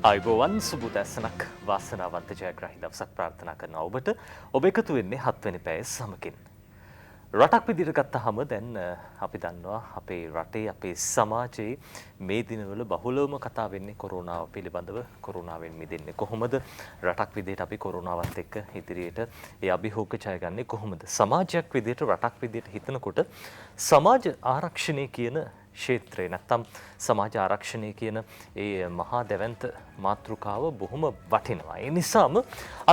ආයුබෝවන් සුබ දැසනක් වාසනාවන්ත ජයග්‍රහී දවසක් ප්‍රාර්ථනා කරනවා ඔබට. ඔබ එකතු වෙන්නේ 7 වෙනි පැයේ සමකින්. රටක් විදිහට ගත්තාම දැන් අපි දන්නවා අපේ රටේ අපේ සමාජයේ මේ දිනවල බහුලවම කතා වෙන්නේ කොරෝනාව පිළිබඳව. කොරෝනාවෙන් මිදෙන්නේ කොහොමද? රටක් විදිහට අපි කොරෝනාවත් එක්ක ඉදිරියට ඒ අභියෝග ජයගන්නේ කොහොමද? සමාජයක් විදිහට රටක් විදිහට හිතනකොට සමාජ ආරක්ෂණය කියන ක්ෂේත්‍රය නැත්තම් සමාජ ආරක්ෂණය කියන ඒ මහා දැවැන්ත මාතෘකාව බොහොම වටිනවා. ඒ නිසාම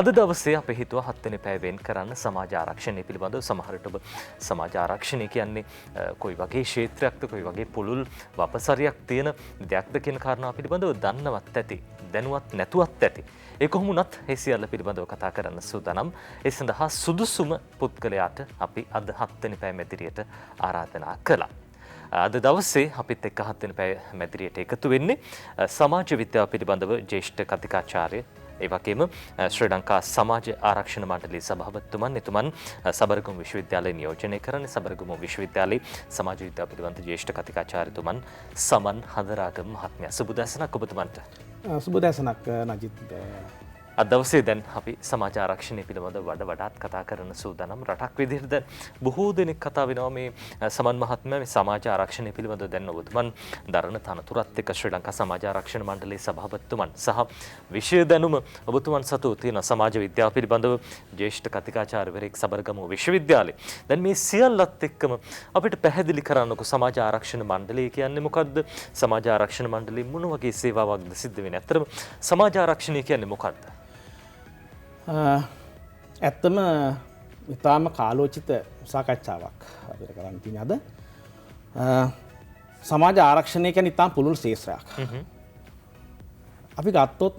අද දවසේ අපි හිතුවා 7 වෙනි පැය වෙන් කරන්න සමාජ ආරක්ෂණය පිළිබඳව. සමහරට ඔබ සමාජ ආරක්ෂණය කියන්නේ කොයි වගේ ක්ෂේත්‍රයක්ද, කොයි වගේ පුළුල් වපසරියක් තියෙන දෙයක්ද කියන කාරණා පිළිබඳව දන්නවත් ඇති, දැනුවත් නැතුවත් ඇති. ඒ කොහොමුණත් ඒ සියල්ල පිළිබඳව කතා කරන්න සූදානම්. ඒ සඳහා සුදුසුම පුද්ගලයාට අපි අද 7 වෙනි පැය මැදිරියට ආරාධනා කළා. අද දවසේ අපිත් එක්ක 7 වෙනි පැය මැදිරියට එකතු වෙන්නේ සමාජ විද්‍යාව පිළිබඳව ජ්‍යෙෂ්ඨ කතිකාචාර්ය, ඒ වගේම ශ්‍රී ලංකා සමාජ ආරක්ෂණ මණ්ඩලයේ සභාපතිතුමන්, එතුමන් සබරගමු විශ්වවිද්‍යාලයේ නියෝජනය කරන සබරගමු විශ්වවිද්‍යාලයේ සමාජ විද්‍යාව පිළිබඳ ජ්‍යෙෂ්ඨ කතිකාචාර්යතුමන් සමන් හදරාගම මහත්මයා. සුබ දැසනක් ඔබතුමන්ට. සුබ දැසනක් නජිත්. අද දවසේ දැන් අපි සමාජ ආරක්ෂණය පිළිබඳව වඩාත් කතා කරන සූදානම්. රටක් විදිහට දැන් බොහෝ දෙනෙක් කතා වෙනවා මේ සමන් මහත්මයා මේ සමාජ ආරක්ෂණය පිළිබඳව දැන් ඔබතුමන් දරන තනතුරත් එක්ක ශ්‍රී ලංකා සමාජ ආරක්ෂණ මණ්ඩලයේ සභාපතිතුමන් සහ විෂය දැනුම ඔබතුමන් සතු තියෙන සමාජ විද්‍යාව පිළිබඳව ජ්‍යෙෂ්ඨ කතිකාචාර්යවරයෙක් සබරගමු විශ්වවිද්‍යාලයේ. දැන් මේ සියල්ලත් එක්කම අපිට පැහැදිලි කරන්නකෝ සමාජ ආරක්ෂණ මණ්ඩලය කියන්නේ මොකක්ද? සමාජ ආරක්ෂණ මණ්ඩලයේ මොන වගේ සේවාවක්ද සිද්ධ වෙන්නේ? ඇත්තටම සමාජ ආරක්ෂණය කියන්නේ මොකක්ද? ඇත්තම ඉතාම කාලෝචිත සාකච්ඡාවක් අපිට කරන්න තියෙන අද. සමාජ ආරක්ෂණය කියන්නේ ඉතාම පුළුල් ක්ෂේත්‍රයක්. අපි ගත්තොත්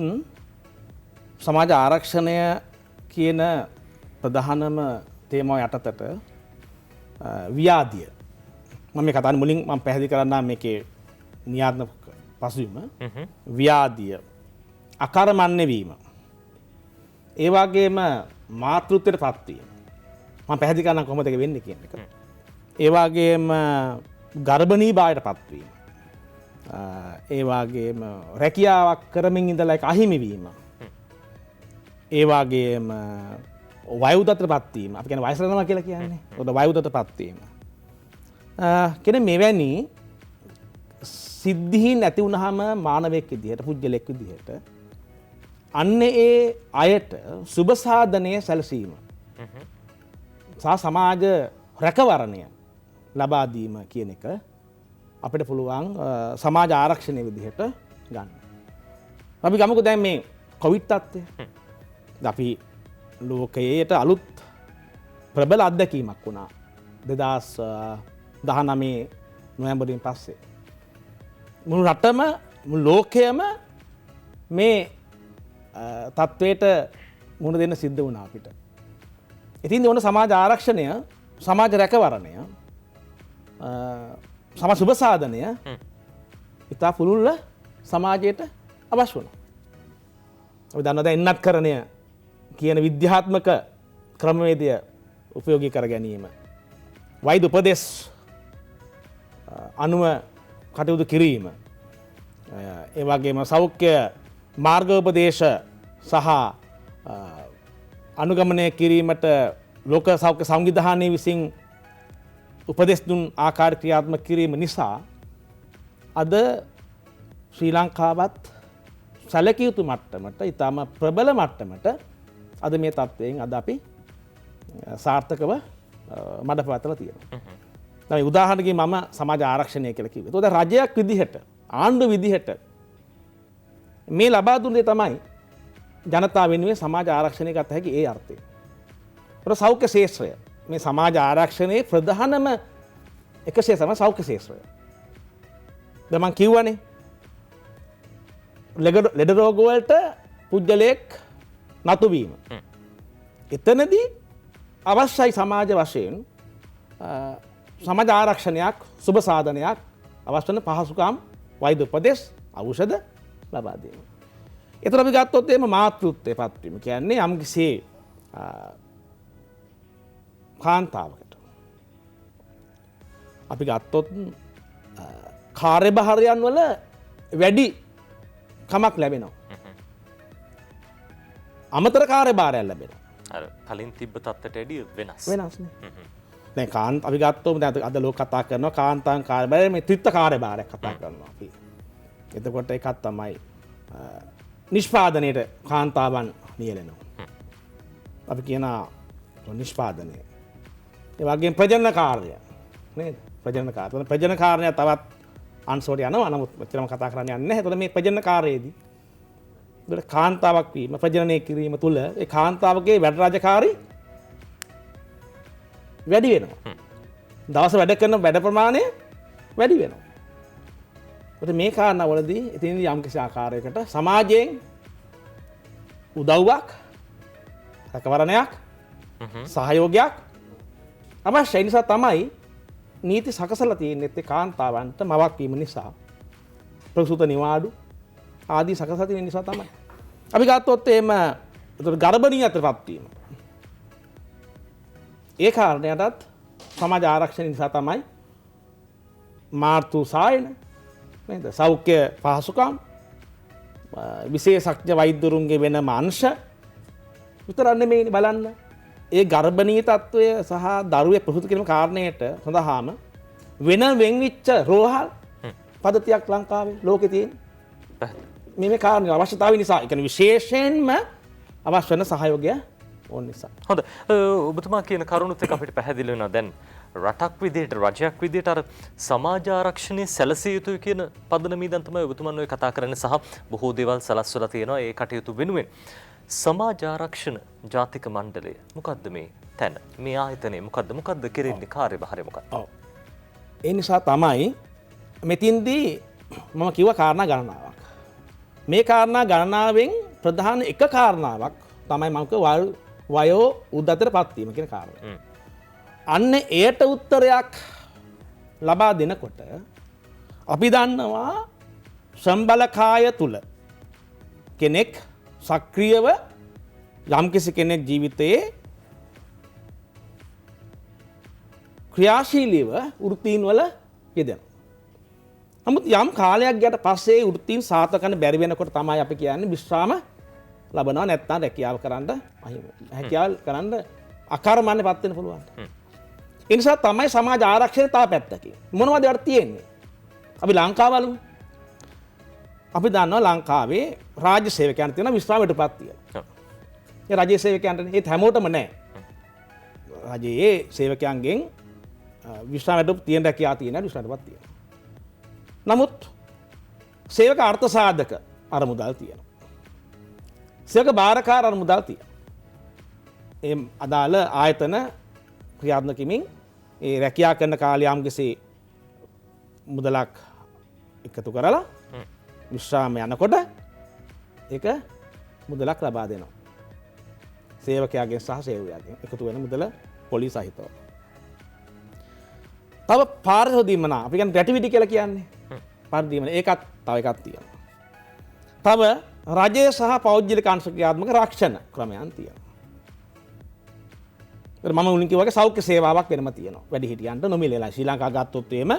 සමාජ ආරක්ෂණය කියන ප්‍රධානම තේමාව යටතට ව්‍යාධිය. මම මේ කතාවේ මුලින් මම පැහැදිලි කරන්නම් මේකේ න්‍යාත්මක පසුබිම. ව්‍යාධිය, අකර්මණ්‍ය වීම, ඒ වගේම මාතෘත්වයට පත්වීම. මම පැහැදිලි කරන්න කොහොමද ඒක වෙන්නේ කියන එක. ඒ වගේම ගර්භණී භාවයට පත්වීම. ඒ වගේම රැකියාවක් කරමින් ඉඳලා ඒක අහිමි වීම. ඒ වගේම වයෝදතට පත්වීම. අපි කියන්නේ වයසට යනවා කියලා කියන්නේ. ඔද වයෝදතට පත්වීම. කියන්නේ මෙවැනි සිද්ධීන් ඇති වුනහම මානවයෙක් විදිහට, පුජ්‍යලෙක් විදිහට අන්න ඒ අයට සුබ සාධනය සැලසීම සහ සමාජ රැකවරණය ලබා දීම කියන එක අපිට පුළුවන් සමාජ ආරක්ෂණය විදිහට ගන්න. අපි ගමුකෝ දැන් මේ කොවිඩ් තත්ත්වය. අපි ලෝකයට අලුත් ප්‍රබල අත්දැකීමක් වුණා 2019 නොවැම්බරෙන් පස්සේ. මුළු රටම මුළු ලෝකයම මේ තත්ත්වයට මුහුණ දෙන්න සිද්ධ වුණා අපිට. ඉතින් ඕන සමාජ ආරක්ෂණය, සමාජ රැකවරණය, සමාජ සුබ සාධනය ඉතා පුළුල්ව සමාජයට අවශ්‍ය වුණා. අපි දන්නවා දැන් එන්නත්කරණය කියන විද්‍යාත්මක ක්‍රමවේදය උපයෝගී කර ගැනීම, වෛද්‍ය උපදෙස් අනුව කටයුතු කිරීම, ඒ වගේම සෞඛ්‍ය මාර්ගෝපදේශ සහ අනුගමනය කිරීමට ලෝක සෞඛ්‍ය සංවිධානය විසින් උපදෙස් දුන් ආකාර ක්‍රියාත්මක කිරීම නිසා අද ශ්‍රී ලංකාවත් සැලකිය යුතු මට්ටමට, ඉතාම ප්‍රබල මට්ටමට අද මේ තත්ත්වයෙන් අද අපි සාර්ථකව මඩ පවත්වලා තියෙනවා. දැන් උදාහරණකින් මම සමාජ ආරක්ෂණය කියලා කිව්වේ. ඒතකොට රජයක් විදිහට, ආණ්ඩුව විදිහට මේ ලබා දුන්නේ තමයි ජනතාව වෙනුවෙන් සමාජ ආරක්ෂණය ගත හැකි ඒ අර්ථය. ඒත් සෞඛ්‍ය ශාස්ත්‍රය මේ සමාජ ආරක්ෂණයේ ප්‍රධානම එක ශාස්ත්‍රය සෞඛ්‍ය ශාස්ත්‍රය. දැන් මම කියවනේ ලෙඩ රෝග වලට පුජ්‍යලයක් නතු වීම. එතනදී අවශ්‍යයි සමාජ වශයෙන් සමාජ ආරක්ෂණයක්, සුබ සාධනයක්, අවශ්‍ය වෙන පහසුකම්, වෛද්‍ය උපදෙස්, ඖෂධ ලබා දීම. ඒතර අපි ගත්තොත් එහෙම මාතෘත්වයට පත්වීම කියන්නේ යම්කිසි කාන්තාවකට අපි ගත්තොත් කාර්යභාරයන් වල වැඩි කමක් ලැබෙනවා. අමතර කාර්යභාරයක් ලැබෙනවා. අර කලින් තිබ්බ තත්ත්වයට වැඩිය වෙනස්. වෙනස්නේ. දැන් අපි ගත්තොත් දැන් අද ලෝක කතා කරනවා කාන්තාන් කාර්යභාරය මේ ත්‍රිත්ව කාර්යභාරයක් කතා කරනවා අපි. එතකොට එකක් තමයි නිෂ්පාදනයේට කාන්තාවන් නියැලෙනවා. අපි කියන නිෂ්පාදනය. ඒ වගේම ප්‍රජනන කාර්යය නේද? ප්‍රජනන කාර්යය. ප්‍රජනන කාර්යය තවත් අංශවල යනවා. නමුත් මෙච්චරම කතා කරන්න යන්නේ නැහැ. එතකොට මේ ප්‍රජනන කාර්යයේදී ඒකට කාන්තාවක් වීම ප්‍රජනනය කිරීම තුළ ඒ කාන්තාවගේ වැඩ රාජකාරී වැඩි වෙනවා. දවස වැඩ කරන වැඩ ප්‍රමාණය වැඩි වෙනවා. ඒත් මේ කාරණාවලදී ඉතින් යම් කිසි ආකාරයකට සමාජයෙන් උදව්වක්, රැකවරණයක්, සහයෝගයක් අවශ්‍ය නිසා තමයි නීති සකසලා තියෙන්නේ ඒ කාන්තාවන්ට මවක් වීම නිසා ප්‍රසූත නිවාඩු ආදී සකසලා තියෙන නිසා තමයි. අපි ගත්තොත් එහෙම ඒතර ගර්භණී අතරපත් වීම. ඒ කාරණයටත් සමාජ ආරක්ෂණ නිසා තමයි මාර්තු සායන නේද? සෞඛ්‍ය පහසුකම් විශේෂඥ වෛද්‍යවරුන්ගේ වෙනම අංශ විතරක් නෙමෙයි බලන්න. ඒ ගර්භණී තත්වය සහ දරුවේ ප්‍රසූත කිරීම කාරණයට සඳහාම වෙන වෙන්විච්ච රෝහල් පද්ධතියක් ලංකාවේ ලෝකේ තියෙන. මේ කාරණේ අවශ්‍යතාවය නිසා ඒ කියන්නේ විශේෂයෙන්ම අවශ්‍ය වෙන සහයෝගය ඕන නිසා. හොඳ. ඔබතුමා කියන කරුණුත් එක්ක අපිට පැහැදිලි වෙනවා දැන් රටක් විදිහට රජයක් විදිහට අර සමාජ ආරක්ෂණය සැලසිය යුතුයි කියන පදනමේ දැන් තමයි ඔබතුමන් ඔය කතා කරන්නේ සහ බොහෝ දේවල් සලස්වලා තියෙනවා ඒ කටයුතු වෙනුවෙන්. සමාජ ආරක්ෂණ ජාතික මණ්ඩලය මොකද්ද මේ තැන? මේ ආයතනය මොකද්ද කෙරෙන්නේ කාර්යභාරය මොකක්ද? ඔව්. ඒ නිසා තමයි මෙතින්දී මම කිව්ව කාරණා ගණනාවක්. මේ කාරණා ගණනාවෙන් ප්‍රධාන එක කාරණාවක් තමයි මම වයෝ උද්දතරපත් වීම කියන කාරණය. අන්න එයට උත්තරයක් ලබා දෙනකොට අපි දන්නවා සම්බලකාය තුල කෙනෙක් සක්‍රියව යම්කිසි කෙනෙක් ජීවිතයේ ක්‍රියාශීලීව වෘත්තීන් වල යෙදෙනවා. නමුත් යම් කාලයක් ගියට පස්සේ වෘත්තීන් සාර්ථක කරන්න බැරි වෙනකොට තමයි අපි කියන්නේ විශ්‍රාම ලබනවා නැත්නම් රැකියාව කරන්න හැකියාව කරන්න අකර්මණයපත් වෙන්න පුළුවන්. ඒ නිසා තමයි සමාජ ආරක්ෂණය තව පැත්තකින්. මොනවද ඒවට තියෙන්නේ? අපි ලංකාව බලමු. අපි දන්නවා ලංකාවේ රාජ්‍ය සේවකයන් තියෙන විශ්‍රාමයටපත් තියෙනවා. ඒ රාජ්‍ය සේවකයන්ට ඒත් හැමෝටම නැහැ. රාජ්‍යයේ සේවකයන්ගෙන් විශ්‍රාමයට තියෙන රැකියාව තියෙන විශ්‍රාමයටපත් තියෙනවා. නමුත් සේවක අර්ථ සාධක අරමුදල් තියෙනවා. සේවක බාරකාර අරමුදල් තියෙනවා. ඒ අදාළ ආයතන ක්‍රියාත්මක කිමින් ඒ රැකියා කරන කාලය යම්කිසි මුදලක් එකතු කරලා විශ්‍රාම යනකොට ඒක මුදලක් ලබා දෙනවා. සේවකයාගෙන් සහ සේවකයාගෙන් එකතු වෙන මුදල පොලි සහිතව. තව පාරිශෝධීමනා අපි කියන්නේ ග්‍රැටිවිටි කියලා කියන්නේ. පාරිශෝධීමන ඒකත් තව එකක් තියෙනවා. තව රජය සහ පෞද්ගලික අංශ ක්‍රියාත්මක රක්ෂණ ක්‍රමයන් තියෙනවා. මම මුලින් කිව්වා වගේ සෞඛ්‍ය සේවාවක් වෙනම තියෙනවා. වැඩිහිටියන්ට නොමිලේලා ශ්‍රී ලංකාව ගත්තොත් එහෙම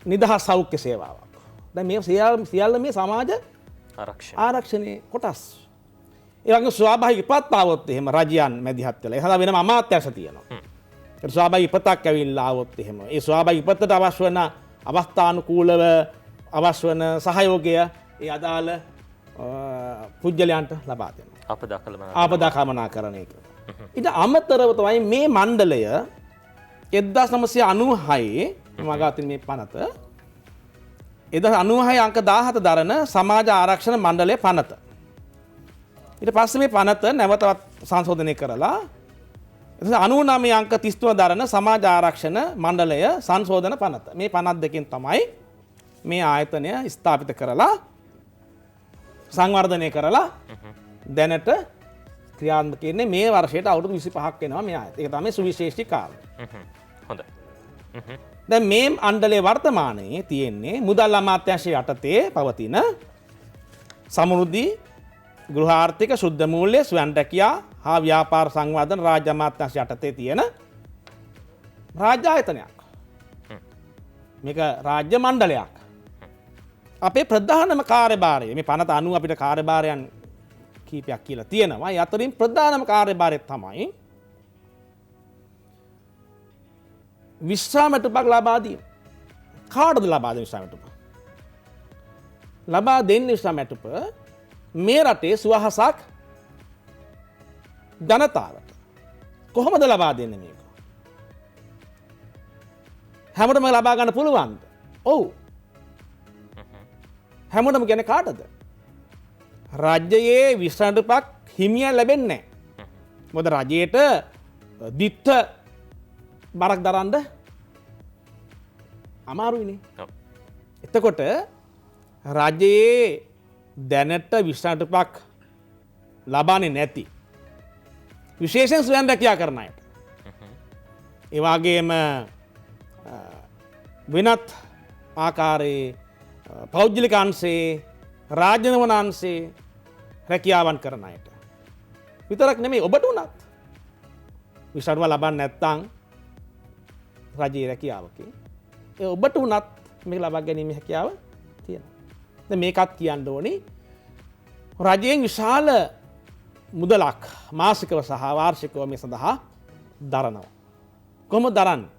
නිදහස් සෞඛ්‍ය සේවාවක්. දැන් මේ සියල්ල මේ සමාජ ආරක්ෂණයේ කොටස්. ඒ වගේම ස්වාභාවික ඉපත් આવොත් එහෙම රජයන් මැදිහත් වෙලා ඒ සඳහා වෙනම අමාත්‍යාංශ තියෙනවා. ඒ ස්වාභාවික ඉපතක් ඇවිල්ලා આવොත් එහෙම ඒ ස්වාභාවික ඉපතට අවශ්‍ය වෙන අවස්ථානුකූලව අවශ්‍ය වෙන සහයෝගය ඒ අදාළ පුජ්‍යලයන්ට ලබා දෙනවා. ආපදා කළමනාකරණය. ඊට අමතරව තමයි මේ මණ්ඩලය 1996 මගාතින් මේ පනත 1996 අංක 17 දරන සමාජ ආරක්ෂණ මණ්ඩලයේ පනත. ඊට පස්සේ මේ පනත නැවතත් සංශෝධනය කරලා 99 අංක 33 දරන සමාජ ආරක්ෂණ මණ්ඩලය සංශෝධන පනත. මේ පනත් දෙකෙන් තමයි මේ ආයතනය ස්ථාපිත කරලා සංවර්ධනය කරලා දැනට ක්‍රියාත්මක වෙන්නේ මේ වර්ෂයට අවුරුදු 25ක් වෙනවා මේ ආයතනය. ඒක තමයි සුවිශේෂී කාලය. හොඳයි. දැන් මේ මණ්ඩලයේ වර්තමානයේ තියෙන්නේ මුදල් අමාත්‍යාංශය යටතේ පවතින සමෘද්ධි ගෘහාර්ථික ශුද්ධ මූල්‍ය ස්වයං රැකියා හා ව්‍යාපාර සංවර්ධන රාජ්‍ය අමාත්‍යාංශය යටතේ තියෙන රාජ්‍ය ආයතනයක්. මේක රාජ්‍ය මණ්ඩලයක්. අපේ ප්‍රධානම කාර්යභාරය මේ පනත අනුව අපිට කාර්යභාරයන් කීපයක් කියලා තියෙනවා. ඒ අතරින් ප්‍රධානම කාර්යභාරය තමයි විශ්‍රාමටුපක් ලබා දීම. කාටද ලබා දෙන විශ්‍රාමටුප? ලබා දෙන්න විශ්‍රාමටුප මේ රටේ සුවහසක් ජනතාවට. කොහොමද ලබා දෙන්නේ මේක? හැමෝටම ලබා ගන්න පුළුවන්ද? ඔව්. හැමෝටම කියන්නේ කාටද? රජයේ විශ්‍රාමටුපක් හිමියන් ලැබෙන්නේ නැහැ. මොකද රජයට දිත්ත බරක් දරන්න අමාරුයිනේ. එතකොට රජයේ දැනට විශ්‍රාමටුපක් ලබන්නේ නැති විශේෂයෙන් ස්වයං රැකියා කරන අයට. ඒ වගේම වෙනත් ආකාරයේ පෞද්ගලික අංශේ රාජ්‍යවන අංශේ රැකියාවන් කරන අයට විතරක් නෙමෙයි ඔබට උනත් විශ්‍රාමටුප ලබන්නේ නැත්නම් රජයේ රැකියාවකින් ඒ ඔබට උනත් මේක ලබා ගැනීම හැකියාව තියෙනවා. දැන් මේකත් කියන්න ඕනේ රජයෙන් විශාල මුදලක් මාසිකව සහ වාර්ෂිකව මේ සඳහා දරනවා. කොහොමද දරන්නේ?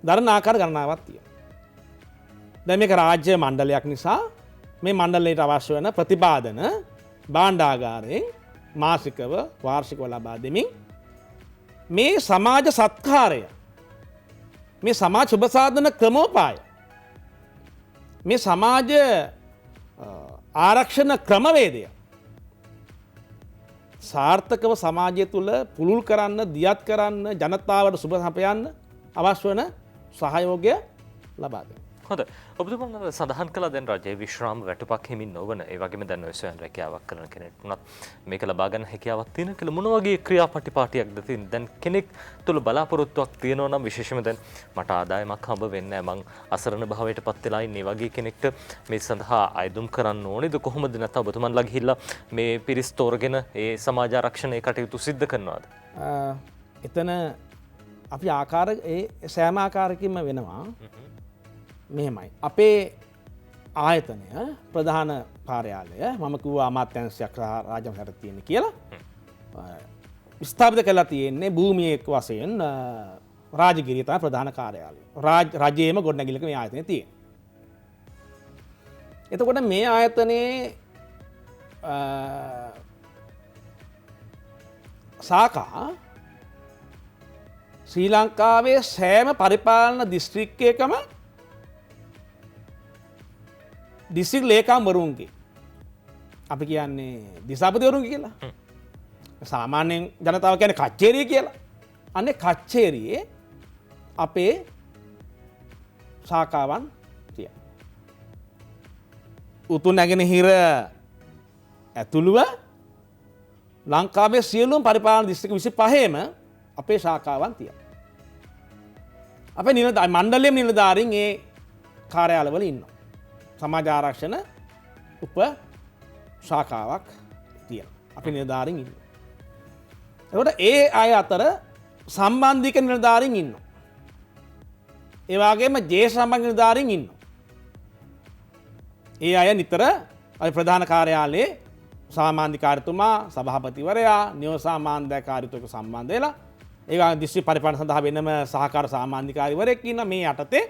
දරන ආකාර ගණනාවක් තියෙනවා. දැන් මේක රාජ්‍ය මණ්ඩලයක් නිසා මේ මණ්ඩලයට අවශ්‍ය වෙන ප්‍රතිපාදන භාණ්ඩාගාරයෙන් මාසිකව වාර්ෂිකව ලබා දෙමින් මේ සමාජ සත්කාරය, මේ සමාජ සුබසාධන ක්‍රමෝපාය, මේ සමාජ ආරක්ෂණ ක්‍රමවේදය සාර්ථකව සමාජය තුළ පුළුල් කරන්න, දියත් කරන්න, ජනතාවට සුබ සපයන්න අවශ්‍ය වන සහයෝගය ලබා දෙනවා. හොඳ. ඔබතුමා සඳහන් කළා දැන් රජයේ විශ්‍රාම වැටුපක් හිමින් නොවන ඒ වගේම දැන් ඔය ස්වයං රැකියාවක් කරන කෙනෙක් උනත් මේක ලබා ගන්න හැකියාවක් තියෙන කියලා මොන වගේ ක්‍රියාපටිපාටියක්ද තියෙන්නේ? දැන් කෙනෙක් තුළ බලාපොරොත්තුවක් තියෙනවා නම් විශේෂයෙන්ම දැන් මට ආදායමක් හම්බ වෙන්නේ නැහැ, මං අසරණ භාවයටපත් වෙලා ඉන්නේ වගේ කෙනෙක්ට මේ සඳහා අයදුම් කරන්න ඕනේද? කොහොමද නැත්නම් ඔබතුමන්ලා ගිහිල්ලා මේ පිරිස් තෝරගෙන ඒ සමාජ ආරක්ෂණයේ කටයුතු සිද්ධ කරනවද? එතන අපි ආකාර ඒ සෑම ආකාරයකින්ම වෙනවා. මෙහෙමයි. අපේ ආයතනය ප්‍රධාන කාර්යාලය මම කිව්වා අමාත්‍යාංශයක් රාජ්‍යවලට තියෙන කියලා. ස්ථාපිත කරලා තියෙන්නේ භූමියක වශයෙන් රාජගිරිය තමයි ප්‍රධාන කාර්යාලය. රජයේම ගොඩනැගිල්ලක මේ ආයතනය තියෙනවා. එතකොට මේ ආයතනයේ ශාඛා ශ්‍රී ලංකාවේ සෑම පරිපාලන දිස්ත්‍රික්කයකම දිස්ත්‍රික් ලේකම්වරුන්ගේ අපි කියන්නේ දිසාපතිවරුන්ගේ කියලා. සාමාන්‍යයෙන් ජනතාව කියන්නේ කච්චේරිය කියලා. අනේ කච්චේරියේ අපේ ශාඛාවන් තියෙනවා. උතුරු නැගෙනහිර ඇතුළුව ලංකාවේ සියලුම පරිපාලන දිස්ත්‍රික් 25ම අපේ ශාඛාවන් තියෙනවා. අපේ නිලධාරී මණ්ඩලයේ නිලධාරීන් ඒ කාර්යාලවල ඉන්නවා. සමාජ ආරක්ෂණ උප ශාඛාවක් තියෙනවා. අපි නිලධාරීන් ඉන්නවා. එතකොට ඒ අය අතර සම්බන්ධික නිලධාරීන් ඉන්නවා. ඒ වගේම ජේෂ්ඨ සම්බන්ධ නිලධාරීන් ඉන්නවා. ඒ අය නිතර අපි ප්‍රධාන කාර්යාලයේ සාමාන්‍යකාරතුමා, සභාපතිවරයා, නියෝජ්‍ය සාමාන්‍යකාරීතුක සම්බන්ධ වෙලා ඒ වගේ දිස්ත්‍රික් පරිපාලන සඳහා වෙනම සහකාර සාමාන්‍යකාරීවරයෙක් ඉන්න මේ යටතේ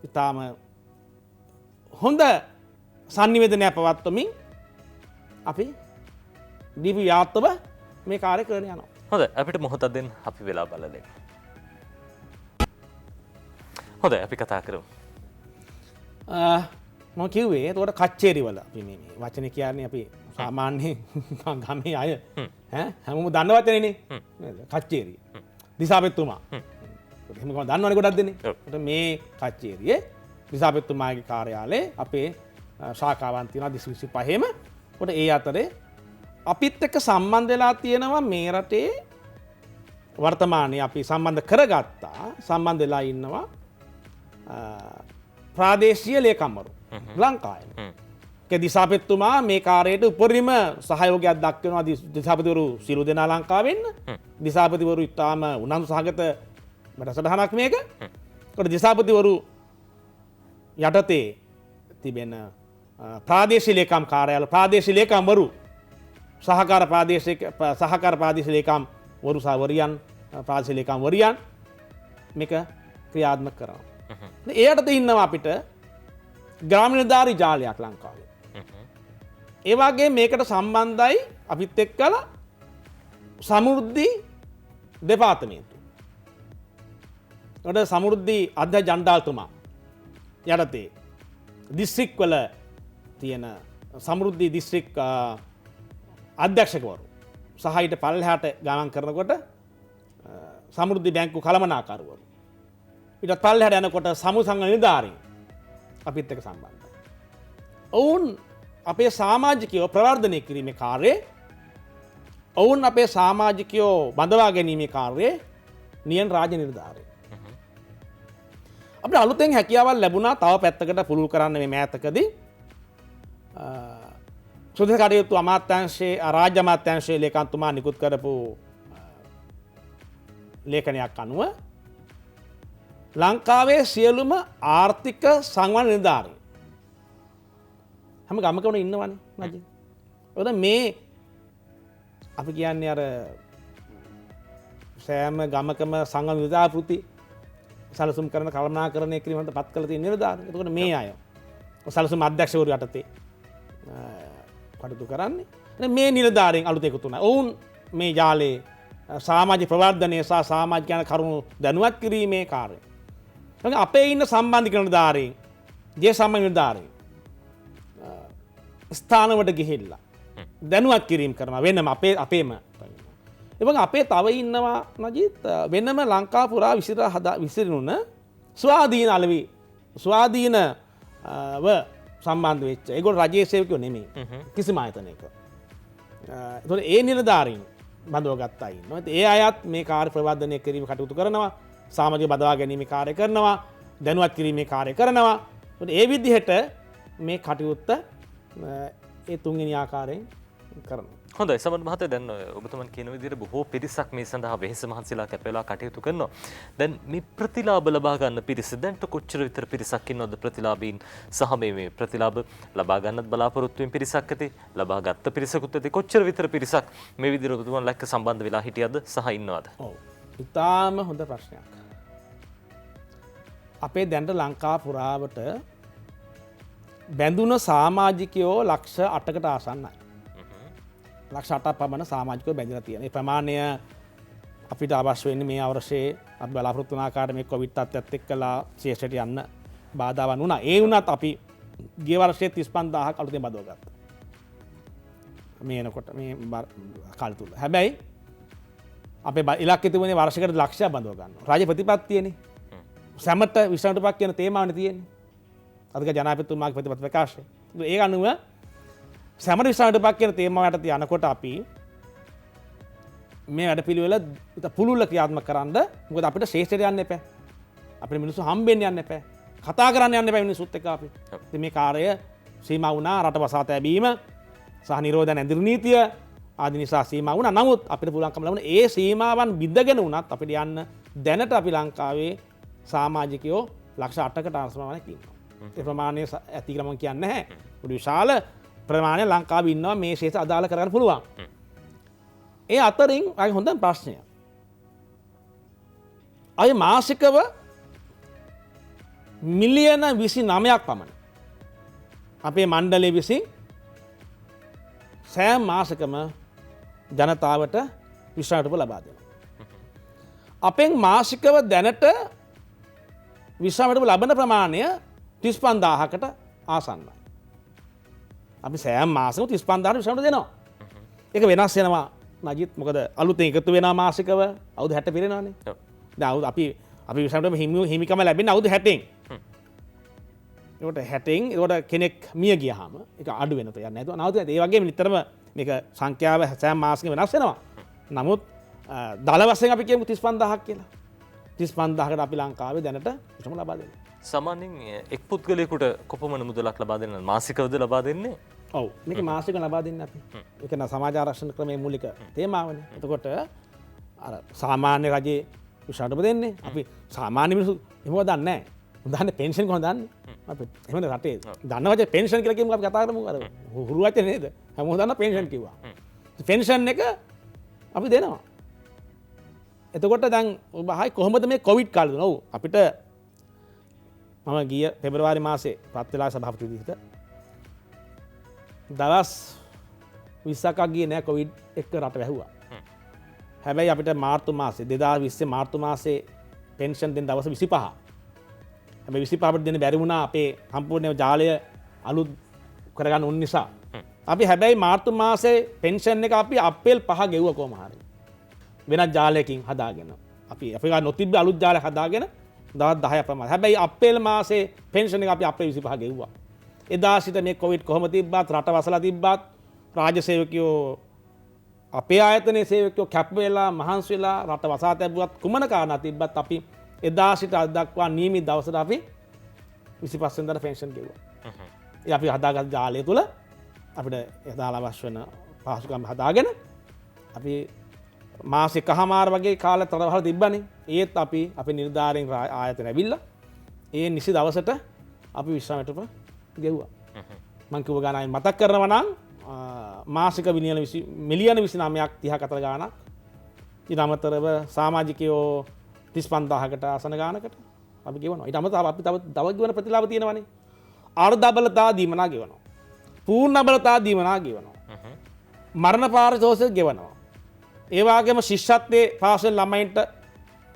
ඉතාම හොඳ සංනිවේදනයක් පවත්වමින් අපි දීපු යාත්‍රව මේ කාර්ය කරගෙන යනවා. හොඳයි අපිට මොහොතක් දෙන්න අපි වෙලා බලලා දෙන්න. හොඳයි අපි කතා කරමු. මම කිව්වේ එතකොට කච්චේරි වල අපි මේ වචනේ කියන්නේ අපි සාමාන්‍ය ගමේ අය හැමෝම දන්න වචනේනේ. කච්චේරි. දිසාපතිතුමා. එහෙම කොහොමද දන්නවනේ ගොඩක් දෙන්නේ. ඒකට මේ කච්චේරියේ දිසාපතිතුමාගේ කාර්යාලයේ අපේ ශාඛාවන් තියෙනවා 25ම. ඒකට ඒ අතරේ අපිත් එක්ක සම්බන්ධ වෙලා තියෙනවා මේ රටේ වර්තමානයේ අපි සම්බන්ධ කරගත්තා සම්බන්ධ වෙලා ඉන්නවා ප්‍රාදේශීය ලේකම්වරු ලංකාවේ. ඒ දිසාපතිතුමා මේ කාර්යයට උපරිම සහයෝගයක් දක්වනවා. දිසාපතිවරු සියලු දෙනා ලංකාවේ ඉන්න. දිසාපතිවරු ඉතාම උනන්දු සහගත වැඩසටහනක් මේක. ඒකට දිසාපතිවරු යටතේ තිබෙන ප්‍රාදේශීය ලේකම් කාර්යාල ප්‍රාදේශීය ලේකම්වරු සහකාර ප්‍රාදේශීය ලේකම්වරු සහ වරියන් ප්‍රාදේශීය ලේකම්වරියන් මේක ක්‍රියාත්මක කරනවා. එයටද ඉන්නවා අපිට ග්‍රාමීණ නිලධාරී ජාලයක් ලංකාවේ. ඒ වගේ මේකට සම්බන්ධයි අපිත් එක්කලා සමෘද්ධි දෙපාර්තමේන්තුව. ඒකට සමෘද්ධි අධ්‍යක්ෂ ජණ්ඩාල්තුමා යටතේ දිස්ත්‍රික් වල තියෙන සමෘද්ධි දිස්ත්‍රික් අධ්‍යක්ෂකවරු සහ ඊට පල්ලෙහාට ගමන් කරනකොට සමෘද්ධි බැංකු කළමනාකරුවරු ඊට පල්ලෙහාට යනකොට සමු සංඝ නිලධාරීන් අපිත් එක්ක සම්බන්ධයි. ඔවුන් අපේ සමාජිකයෝ ප්‍රවර්ධනය කිරීමේ කාර්යයේ ඔවුන් අපේ සමාජිකයෝ බඳවා ගැනීමේ කාර්යයේ නියන් රාජ්‍ය නිලධාරීන්. අපිට අලුතෙන් හැකියාවල් ලැබුණා තව පැත්තකට පුළුල් කරන්න මේ මෑතකදී සුදුසු කටයුතු අමාත්‍යාංශයේ රාජ්‍ය අමාත්‍යාංශයේ ලේකම්තුමා නිකුත් කරපු ලේඛනයක් අනුව ලංකාවේ සියලුම ආර්ථික සංවර්ධන නිලධාරීන් හැම ගමකම ඉන්නවනේ නේද? ඔතන මේ අපි කියන්නේ අර සෑම ගමකම සංගම් නිලධාරීපෘති සැලසුම් කරන කළමනාකරණය කිරීමට පත් කළ තියෙන නිලධාරීන්. එතකොට මේ අය සැලසුම් අධ්‍යක්ෂකවරු යටතේ කටයුතු කරන්නේ. මේ නිලධාරීන් අලුත් එකතු වුණා. ඔවුන් මේ ජාලේ සමාජ ප්‍රවර්ධනය සහ සමාජිකයන් කරුණු දැනුවත් කිරීමේ කාර්යය. අපේ ඉන්න සම්බන්ධික නිලධාරීන්, ජේ සම්බන්ධ නිලධාරීන් ස්ථානවලට ගිහිල්ලා දැනුවත් කිරීම කරනවා වෙනම අපේම. එවං අපේ තව ඉන්නවා නජිත් වෙනම ලංකා පුරා විසිරුණ ස්වාධීන අලවි ස්වාධීනව සම්බන්ධ වෙච්ච ඒගොල්ලෝ රජයේ සේවකයෝ නෙමෙයි කිසිම ආයතනයක. ඒතකොට ඒ නිලධාරීන් බඳව ගත්තා ඉන්නවා. ඒ අයත් මේ කාර්ය ප්‍රවර්ධනය කිරීම කටයුතු කරනවා. සමාජීය බදවා ගැනීම කාර්ය කරනවා. දැනුවත් කිරීමේ කාර්ය කරනවා. ඒ විදිහට මේ කටයුත්ත ඒ තුන්වෙනි ආකාරයෙන් කරනවා. හොඳයි සමන් මහත්තයා දැන් ඔබතුමන් කියන විදිහට බොහෝ පිරිසක් මේ සඳහා වෙහෙස මහන්සිලා කැපෙලා කටයුතු කරනවා. දැන් මේ ප්‍රතිලාභ ලබා ගන්න පිරිස දැන්ට කොච්චර විතර පිරිසක් ඉන්නවද ප්‍රතිලාභීන් සහ මේ ප්‍රතිලාභ ලබා ගන්නත් බලාපොරොත්තු වෙන පිරිසක් ඇති ලබා ගත්ත පිරිසකුත් ඇති කොච්චර විතර පිරිසක් මේ විදිහට ඔබතුමන්ලා එක්ක සම්බන්ධ වෙලා හිටියද සහ ඉන්නවද? ඔව්. ඉතාම හොඳ ප්‍රශ්නයක්. අපේ දැන්ට ලංකා පුරාවට බැඳුන සමාජිකයෝ ලක්ෂ 8කට ආසන්නයි. ලක්ෂ 8ක් පමණ සමාජිකයෝ බැඳලා තියෙනවා. මේ ප්‍රමාණය අපිට අවශ්‍ය වෙන්නේ මේ අවශ්‍යයේ අපි බලාපොරොත්තු වන ආකාරයට මේ කොවිඩ් තත්ත්වයට එක්කලා ශේෂයට යන්න බාධාවන් වුණා. ඒ වුණත් අපි ගිය වර්ෂයේ 35000ක් අලුතෙන් බදව ගත්තා. මේ එනකොට මේ කාලය තුල. හැබැයි අපේ ඉලක්කය තිබුණේ වර්ෂයකට ලක්ෂයක් බදව ගන්නවා. රාජ්‍ය ප්‍රතිපත්තියනේ. සැමට 25ක් කියන තේමාවනේ තියෙන්නේ. අධික ජනාධිපතිතුමාගේ ප්‍රතිපත්ති ප්‍රකාශය. ඒක අනුව සැමට 25ක් කියන තේමාව යටතේ යනකොට අපි මේ වැඩපිළිවෙල පුළුල්ව ක්‍රියාත්මක කරන්න. මොකද අපිට ශේෂ්ඨයට යන්න එපා. අපිට මිනිස්සු හම්බෙන්න යන්න එපා. කතා කරන්න යන්න එපා මිනිස්සුත් එක්ක අපි. ඉතින් මේ කාර්යය සීමා වුණා රට වසා තැබීම සහ නිරෝධන ඇඳිරි නීතිය ආදී නිසා සීමා වුණා. නමුත් අපිට පුළුවන්කම ලැබුණා ඒ සීමාවන් බිඳගෙන වුණත් අපිට යන්න දැනට අපි ලංකාවේ සමාජිකයෝ ලක්ෂ 8කට ආසන්නක් ඉන්නවා. ඒ ප්‍රමාණය ඇති කියලා මම කියන්නේ නැහැ. පොඩි විශාල ප්‍රමාණය ලංකාවේ ඉන්නවා මේ ශේෂ අදාළ කරගන්න පුළුවන්. ඒ අතරින් අය හොඳ ප්‍රශ්නය. අය මාසිකව මිලියන 29ක් පමණ අපේ මණ්ඩලය විසින් සෑම මාසකම ජනතාවට විශ්‍රාමයට ලබා දෙනවා. අපෙන් මාසිකව දැනට විශ්‍රාමයට ලබන ප්‍රමාණය 35000කට ආසන්නයි. අපි සෑම මාසෙම 35000ට විශ්‍රාමයට දෙනවා. ඒක වෙනස් වෙනවා නජිත් මොකද අලුතෙන් එකතු වෙනා මාසිකව අවුරුදු 60 පිරෙනවානේ. දැන් අපි විශ්‍රාමයට හිමිකම ලැබෙන්නේ අවුරුදු 60න්. ඒකට 60න් ඒකට කෙනෙක් මිය ගියාම ඒක අඩු වෙනත යන්නේ නැතුව නවතින. ඒ වගේම නිතරම මේක සංඛ්‍යාව සෑම මාසෙකම වෙනස් වෙනවා. නමුත් දල වශයෙන් අපි කියමු 35000ක් කියලා. 35000කට අපි ලංකාවේ දැනට විශ්‍රම ලබා දෙනවා. සාමාන්‍යයෙන් එක් පුද්ගලයෙකුට කොපමණ මුදලක් ලබා දෙන්න මාසිකවද ලබා දෙන්නේ? ඔව් මේක මාසික ලබා දෙන්නේ අපි. ඒක න සමාජ ආරක්ෂණ ක්‍රමයේ මූලික තේමාවනේ. එතකොට අර සාමාන්‍ය රජයේ විශ්‍රාමයට දෙන්නේ අපි සාමාන්‍ය මිනිස්සු එහෙම දන්නේ නැහැ. දන්නේ පෙන්ෂන් කොහොමද දන්නේ? එම රටේ දන්නවච පෙන්ෂන් කියලකිම අපි කතා කරමු අර හුරුවච නේද හැමෝ දන්න පෙන්ෂන් කිවා පෙන්ෂන් එක අපි දෙනවා එතකොට දැන් ඔබහයි කොහොමද මේ කොවිඩ් කාලද නොව අපිට මම ගිය පෙබරවාරි මාසේ පත්වෙලා සභාපති විදිහට දවස් 20ක් ගියේ නෑ කොවිඩ් එක්ක රට වැහුවා හැබැයි අපිට මාර්තු මාසේ 2020 මාර්තු මාසේ පෙන්ෂන් දෙන දවස් 25 හැබැයි 25ට දෙන්න බැරි වුණා අපේ සම්පූර්ණ ජාලය අලුත් කරගන්න උන් නිසා අපි හැබැයි මාර්තු මාසේ පෙන්ෂන් එක අපි අප්‍රේල් 5 ගෙවුවා කොහම හරි වෙනත් ජාලයකින් හදාගෙන අපි නොතිබ්බ අලුත් ජාලයක් හදාගෙන දවස් 10ක් ප්‍රමාණය හැබැයි අප්‍රේල් මාසේ පෙන්ෂන් එක අපි අප්‍රේල් 25 ගෙවුවා එදා සිට මේ කොවිඩ් කොහොම තිබ්බත් රට වසලා තිබ්බත් රාජ්‍ය සේවකයෝ අපේ ආයතනයේ සේවකයෝ කැප් වෙලා මහන්සි වෙලා රට වසා තැබුවත් කුමන කාරණා තිබ්බත් අපි එදා සිට අද දක්වා නියමිත දවසට අපි 25 වෙනිදාට පෙන්ෂන් ගෙවුවා. ඒ අපි හදාගත් ජාලය තුල අපිට එදාලා අවශ්‍ය වෙන පහසුකම් හදාගෙන අපි මාස එකමාර වගේ කාලයක් තරවහල තිබ්බනේ. ඒත් අපි අපේ නිලධාරීන් ආයතන ඇවිල්ලා ඒ නිසි දවසට අපි විශ්‍රාමයට ගෙව්වා. මං කිව්ව ගානයි මතක් කරනවා නම් මාසික මිලියන 29ක් 30ක අතර ගානක් ඊට අමතරව සමාජිකයෝ 35000කට ආසන ගානකට අපි ගෙවනවා. ඊට අමතරව අපි තව ගෙවන ප්‍රතිලාභ තියෙනවානේ. අර්ධබලතා දීමනා ගෙවනවා. පූර්ණ බලතා දීමනා ගෙවනවා. මරණ පාරිතෝෂික ගෙවනවා. ඒ වගේම ශිෂ්‍යත්වයේ පාසල් ළමයින්ට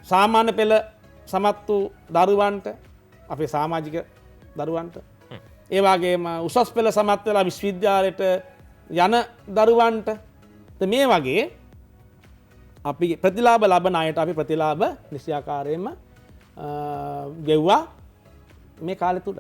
සාමාන්‍ය පෙළ සමත් වූ දරුවන්ට අපේ සමාජික දරුවන්ට ඒ වගේම උසස් පෙළ සමත් වෙලා විශ්වවිද්‍යාලයට යන දරුවන්ට මේ වගේ අපි ප්‍රතිලාභ ලබන අයට අපි ප්‍රතිලාභ නිසියාකාරයෙන්ම ගෙව්වා මේ කාලය තුල.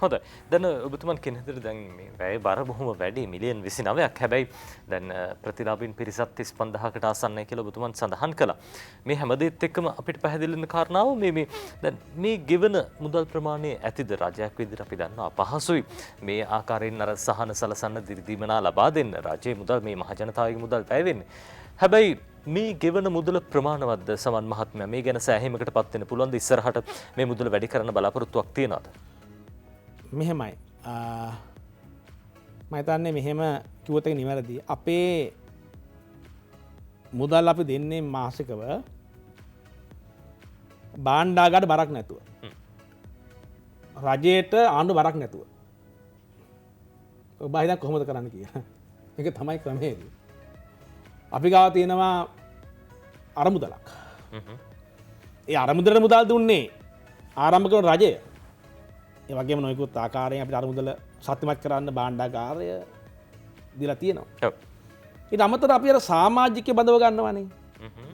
හොඳයි. දැන් ඔබතුමන් කියන විදිහට දැන් මේ වැය බර බොහොම වැඩි මිලියන් 29ක්. හැබැයි දැන් ප්‍රතිලාභින් පිරිසත් 35000කට ආසන්නයි කියලා ඔබතුමන් සඳහන් කළා. මේ හැමදේත් එක්කම අපිට පැහැදිලි වෙන කාරණාව මේ දැන් මේ ගෙවන මුදල් ප්‍රමාණය ඇතිද රජයක් විදිහට අපි දන්නවා අපහසුයි. මේ ආකාරයෙන් අර සහන සලසන්න දිරිදීමනා ලබා දෙන්න රජයේ මුදල් මේ මහ ජනතාවගේ මුදල් වැය වෙන්නේ. හැබැයි මේ ගෙවන මුදල ප්‍රමාණවත්ද සමන් මහත්මයා මේ ගැන සෑහීමකටපත් වෙන්න පුළුවන්ද ඉස්සරහට මේ මුදල වැඩි කරන්න බලාපොරොත්තුවක් තියනවාද? මෙහෙමයි මම හිතන්නේ මෙහෙම කිව්වොත් ඒක නිවැරදි. අපේ මුදල් අපි දෙන්නේ මාසිකව භාණ්ඩාගාර බරක් නැතුව. රජයට ආණ්ඩු බරක් නැතුව. ඔබ හිතන්නේ කොහොමද කරන්න කියලා. ඒක තමයි ක්‍රමය. අපි ගාව තියෙනවා අරමුදලක්. ඒ අරමුදලට මුදල් දුන්නේ ආරම්භ කරන රජය. ඒ වගේම නොයෙකුත් ආකාරයෙන් අපිට අරමුදල සත්‍යමත් කරන්න භාණ්ඩාගාරය දීලා තියෙනවා. ඊට අමතරව අපි අර සමාජික බඳව ගන්නවානේ.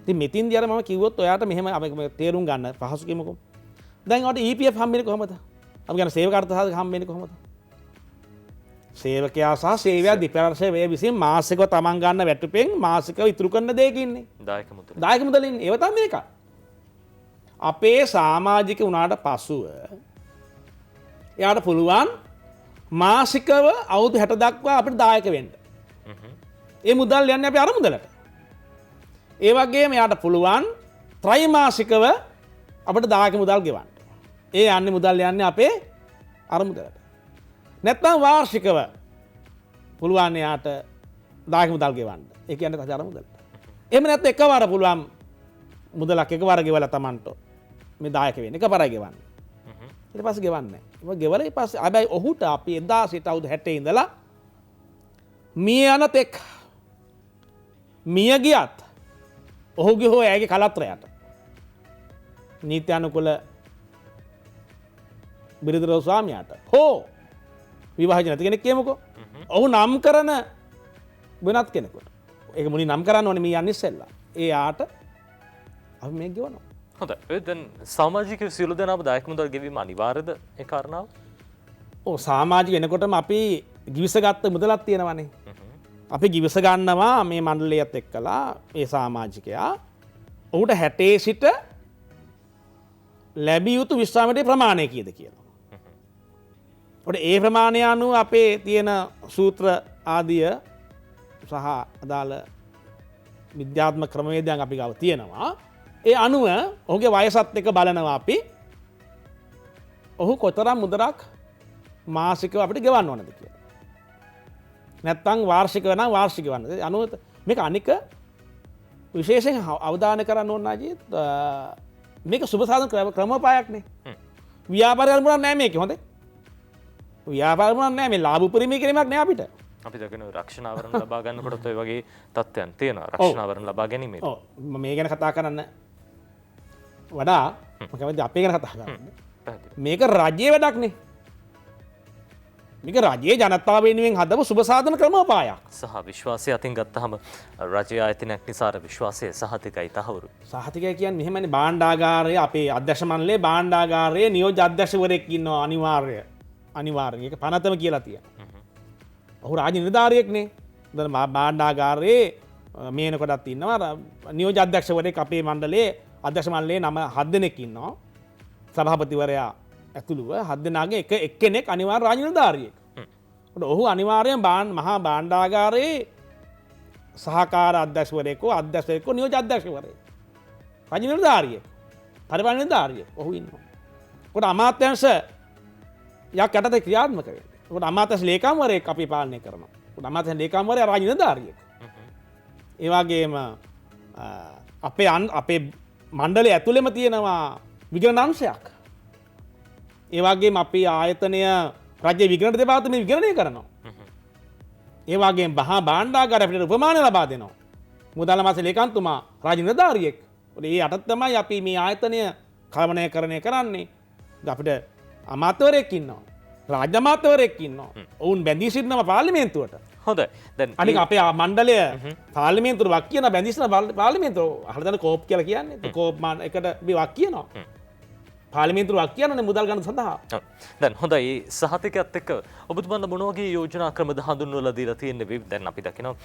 ඉතින් මෙතින්දී අර මම කිව්වොත් ඔයාට මෙහෙම අපි තේරුම් ගන්න පහසු කිමුකෝ. දැන් ඔයාට EPF හම්බෙන්නේ කොහමද? අපි කියන සේවක අර්ථ සාධක හම්බෙන්නේ කොහමද? සේවකයා සහ සේවය දෙපාර්ශ්වය විසින් මාසිකව තමන් ගන්න වැටුපෙන් මාසිකව ඉතුරු කරන දෙයකින්නේ. දායක මුදලින් ඒව තමයි මේක. අපේ සමාජික වුණාට පසුව එයාට පුළුවන් මාසිකව අවුරුදු 60 දක්වා අපිට දායක වෙන්න. ඒ මුදල් යන්නේ අපි අරමුදලට. ඒ වගේම එයාට පුළුවන් ත්‍රිමාසිකව අපිට දායක මුදල් ගෙවන්න. ඒ යන්නේ මුදල් යන්නේ අපේ අරමුදලට. නැත්නම් වාර්ෂිකව පුළුවන් එයාට දායක මුදල් ගෙවන්න. ඒ කියන්නේ තද අරමුදලට. එහෙම නැත්නම් එකවර පුළුවන් මුදලක් එකවර ගෙවලා Tamanට මේ දායක වෙන්න. එකපාරයි ගෙවන්න. ඊට පස්සේ ගෙවන්නේ. ඒක ගෙවලා ඊට පස්සේ හැබැයි ඔහුට අපි 1000 සිට අවුරුදු 60 ඉඳලා මිය යන තෙක් මිය ගියත් ඔහුගේ හෝ ඇයගේ කලත්‍රයට නීති අනුකූල බිරිඳ ස්වාමියාට හෝ විවාහජ නැති කෙනෙක් කියමුකෝ. ඔහු නම් කරන වෙනත් කෙනෙකුට. ඒක මුලින් නම් කරන්න ඕනේ මේ යන්නේ ඉස්සෙල්ලා. ඒ ආට අපි මේක ගෙවනවා. හොඳයි. දැන් සමාජික සියලු දෙනාම දායක මුදල් ගෙවීම අනිවාර්යද ඒ කාරණාව? ඔව් සමාජික වෙනකොටම අපි givisගත්ත මුදලක් තියෙනවානේ. අපි givis ගන්නවා මේ මණ්ඩලයත් එක්කලා ඒ සමාජිකයා ඔහුට 60 සිට ලැබිය යුතු විශ්‍රාමයේ ප්‍රමාණය කීයද කියලා. ඔතේ ඒ ප්‍රමාණය අනුව අපේ තියෙන සූත්‍ර ආදිය සහ අදාළ විද්‍යාත්මක ක්‍රමවේදයන් අපි ගාව තියෙනවා. ඒ අනුව ඔහුගේ වයසත් එක්ක බලනවා අපි ඔහු කොතරම් මුදලක් මාසිකව අපිට ගෙවන්න ඕනද කියලා. නැත්තම් වාර්ෂිකව නම් වාර්ෂික වන්නද අනුව මේක අනික විශේෂයෙන් අවධානය කරන්න ඕන අජිත් මේක සුබසාධන ක්‍රමෝපායක්නේ. ව්‍යාපාරය කරමුණක් නෑ මේක හොඳේ. ව්‍යාපාරය කරමුණක් නෑ මේ ලාභ උපරිමය කිරීමක් නෑ අපිට. අපි දකින රක්ෂණාවරණ ලබා ගන්නකොට ඔය වගේ තත්ත්වයන් තියෙනවා. රක්ෂණාවරණ ලබා ගැනීමේ. ඔව් මේ ගැන කතා කරන්න වඩා මම කැමති අපේ ගැන කතා කරන්න. මේක රජයේ වැඩක්නේ. මේක රජයේ ජනතාව වෙනුවෙන් හදපු සුබසාධන ක්‍රමෝපායක්. සහ විශ්වාසය අතින් ගත්තහම රජයේ ආයතනයක් නිසා විශ්වාසය සහතිකයි තහවුරු. සහතිකය කියන්නේ මෙහෙමනේ භාණ්ඩාගාරයේ අපේ අධ්‍යක්ෂ මණ්ඩලයේ භාණ්ඩාගාරයේ නියෝජ්‍ය අධ්‍යක්ෂවරයෙක් ඉන්නවා අනිවාර්යයෙන්. ඒක පනතම කියලා තියෙනවා. ඔහු රාජ්‍ය නිලධාරියෙක්නේ. දැන් භාණ්ඩාගාරයේ මේනකොටත් ඉන්නවා නියෝජ්‍ය අධ්‍යක්ෂවරයෙක් අපේ මණ්ඩලයේ අධ්‍යක්ෂ මණ්ඩලයේ නම 7 දෙනෙක් ඉන්නවා. සභාපතිවරයා ඇතුළුව 7 දෙනාගේ එක්කෙනෙක් අනිවාර්ය රාජ්‍ය නිලධාරියෙක්. ඔහු අනිවාර්යෙන් මහා භාණ්ඩාගාරයේ සහකාර අධ්‍යක්ෂවරයෙකු අධ්‍යක්ෂකයෙකු නියෝජ්‍ය අධ්‍යක්ෂවරයෙක්. රාජ්‍ය නිලධාරියෙක්. පරිපාලන නිලධාරියෙක් ඔහු ඉන්නවා. කොට අමාත්‍යංශ යක් යටතේ ක්‍රියාත්මක වෙන්නේ. කොට අමාත්‍යංශ ලේකම්වරයෙක් අපි පාලනය කරනවා. කොට අමාත්‍යංශ ලේකම්වරයා රාජ්‍ය නිලධාරියෙක්. ඒ වගේම අපේ මණ්ඩලය ඇතුළෙම තියෙනවා විගණන අංශයක්. ඒ වගේම අපේ ආයතනය රජ්‍ය විගණන දෙපාර්තමේන්තුව විගණනය කරනවා. ඒ වගේම මහා භාණ්ඩාගාරය අපිට උපමාන ලබා දෙනවා. මුදල් අමාත්‍ය ලේකම්තුමා රාජ්‍ය නිලධාරියෙක්. ඒ යටත් තමයි අපි මේ ආයතනය කළමනාකරණය කරන්නේ. අපිට අමාත්‍යවරයෙක් ඉන්නවා. රාජ්‍ය අමාත්‍යවරයෙක් ඉන්නවා. ඔවුන් බැඳී සිටිනවා පාර්ලිමේන්තුවට. හොඳයි. දැන් අනික අපේ මණ්ඩලය පාර්ලිමේන්තුවට වක් කියන බැඳී සිටින පාර්ලිමේන්තුව අහලා දාන කෝප් කියලා කියන්නේ. කෝප් මාන එකට අපි වක් කියනවා. පාර්ලිමේන්තුව වක් කියන්නේ මුදල් ගන්න සඳහා. දැන් හොඳයි සහතිකයත් එක්ක ඔබතුමන්ට මොන වගේ යෝජනා ක්‍රමද හඳුන්වලා දීලා තියෙන්නේ? දැන් අපි දකිනවා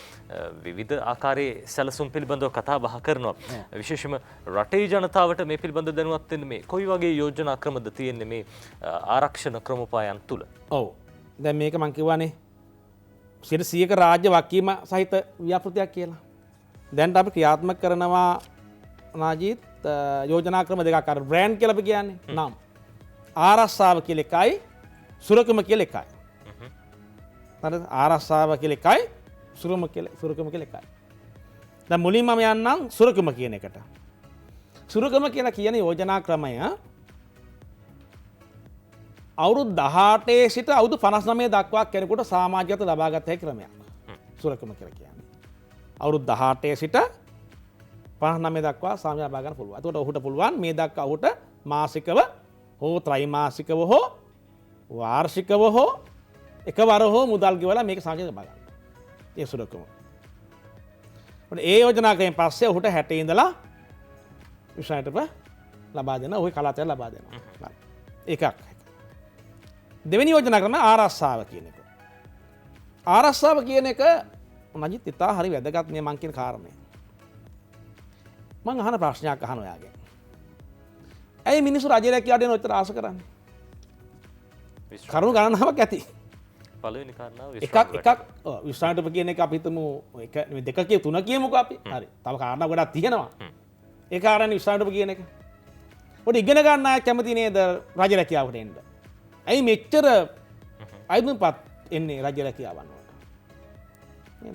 විවිධ ආකාරයේ සැලසුම් පිළිබඳව කතා බහ කරනවා. විශේෂයෙන්ම රටේ ජනතාවට මේ පිළිබඳව දැනුවත් වෙන්න මේ කොයි වගේ යෝජනා ක්‍රමද තියෙන්නේ මේ ආරක්ෂණ ක්‍රමෝපායන් තුල? ඔව්. දැන් මේක මම කිව්වනේ 100ක රාජ්‍ය වකීම සහිත ව්‍යාපෘතියක් කියලා. දැන් අපි ක්‍රියාත්මක කරනවා නාජීත් යෝජනා ක්‍රම දෙකක් අර බ්‍රෑන්ඩ් කියලා අපි කියන්නේ නම් ආරක්ෂාව කියලා එකයි සුරකම කියලා එකයි. හරිද? ආරක්ෂාව කියලා එකයි සුරකම කියලා එකයි. දැන් මුලින්ම මම යන්නම් සුරකම කියන එකට. සුරකම කියලා කියන යෝජනා ක්‍රමය අවුරුදු 18 සිට අවුරුදු 59 දක්වා කෙනෙකුට සමාජගත ලබාගත හැකි ක්‍රමයක්. සුරකම කියලා කියන්නේ. අවුරුදු 18 සිට 59 දක්වා සාමය ලබා ගන්න පුළුවන්. එතකොට ඔහුට පුළුවන් මේ දක්වා ඔහුට මාසිකව හෝ ත්‍රිමාසිකව හෝ වාර්ෂිකව හෝ එකවර හෝ මුදල් ගෙවලා මේක සාමය ලබා ගන්න. ඒ සුරකම. ඒ යෝජනා ක්‍රමයෙන් පස්සේ ඔහුට 60 ඉඳලා විශ්වයට ලබා දෙනවා. ඔහි කලාතර ලබා දෙනවා. එකක්. දෙවෙනි යෝජනා ක්‍රම ආරක්ෂාව කියන එක. ආරක්ෂාව කියන එක මජිත් ඉතා හරි වැදගත් මේ මං කියන කාරණය. මං අහන ප්‍රශ්නයක් අහන ඔයාගෙන්. ඇයි මිනිස්සු රජය රැකියාවට යන ඔච්චර ආස කරන්නේ? කරුණු ගණනාවක් ඇති. පළවෙනි කාරණාව එකක් විශ්‍රාමයට කියන එක අපි හිතමු එක දෙක කිය තුන කියමුකෝ අපි. හරි. තව කාරණා ගොඩක් තියෙනවා. ඒ කාරණේ විශ්‍රාමයට කියන එක. ඔය ඉගෙන ගන්න අය කැමති නේද රජය රැකියාවට එන්න? ඇයි මෙච්චර අයිදුම්පත් එන්නේ රජය රැකියාවන් වලට?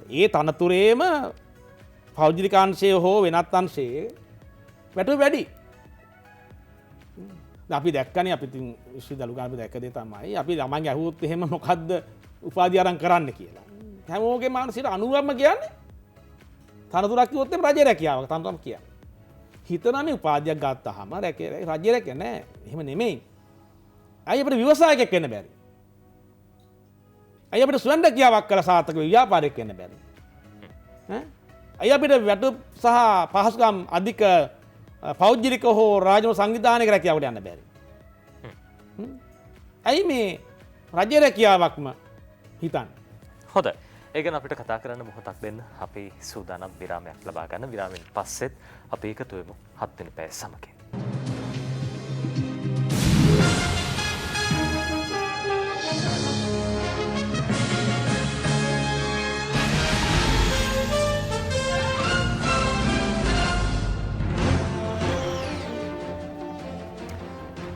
ඒ තනතුරේම පෞද්ගලික අංශය හෝ වෙනත් අංශයේ වැටුප වැඩි. අපි දැක්කනේ අපි ඉතින් විශ්වවිද්‍යාල ගාන අපි දැක්ක දේ තමයි අපි ළමයින්ගේ අහුවොත් එහෙම මොකද්ද උපාධිය අරන් කරන්න කියලා. හැමෝගේ මානසික 90ක්ම කියන්නේ තනතුරක් කිව්වොත් එම් රජය රැකියාවක තමයි කියන්නේ. හිතනවා මේ උපාධියක් ගත්තාම රජය රැකිය නෑ. එහෙම නෙමෙයි. අයි අපිට ව්‍යවසායකයෙක් වෙන්න බැරි. අයි අපිට ස්වයං රැකියාවක් කරලා සාර්ථක ව්‍යාපාරයක් වෙන්න බැරි. අයි අපිට වැටුප් සහ පහසුකම් අධික පෞද්ගලික හෝ රාජ්‍ය සංවිධානයක රැකියාවට යන්න බැරි. ඇයි මේ රජය රැකියාවක්ම හිතන්න? හොඳයි. ඒ ගැන අපිට කතා කරන්න මොහොතක් දෙන්න. අපි සූදානම් විරාමයක් ලබා ගන්න. විරාමයෙන් පස්සෙත් අපි එකතු වෙමු 7 වෙනි පැය සමගින්.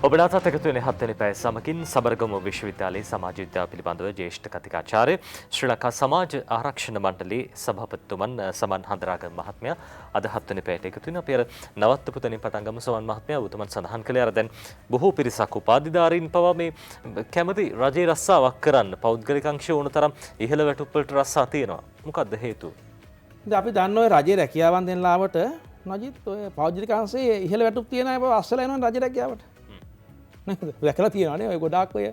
ඔබ ඔබලාටත් එකතු වෙන 7 වෙනි පැය සමගින් සබරගමු විශ්වවිද්‍යාලයේ සමාජ විද්‍යාව පිළිබඳව ජ්‍යෙෂ්ඨ කතිකාචාර්ය ශ්‍රී ලංකා සමාජ ආරක්ෂණ මණ්ඩලයේ සභාපතිතුමන් සමන් හඳරාගම මහත්මයා අද 7 වෙනි පැයට එකතු වෙන අපි අර නවත්වපු තැනින් පටන් ගමු. සමන් මහත්මයා උතුමන් සඳහන් කළේ අර දැන් බොහෝ පිරිසක් උපාධිධාරීන් පවා මේ කැමති රජයේ රස්සාවක් කරන්න පෞද්ගලික අංශය ඕන තරම් ඉහළ වැටුප් වලට රස්සා තියෙනවා. මොකක්ද හේතුව? දැන් අපි දන්න ඔය රජයේ රැකියාවන් දෙන්න ලාවට නජිත් ඔය පෞද්ගලික අංශයේ ඉහළ වැටුප් තියෙන අය අස්සලා යනවා රජයේ රැකියාවට. දැකලා තියෙනවානේ ඔය ගොඩාක් ඔය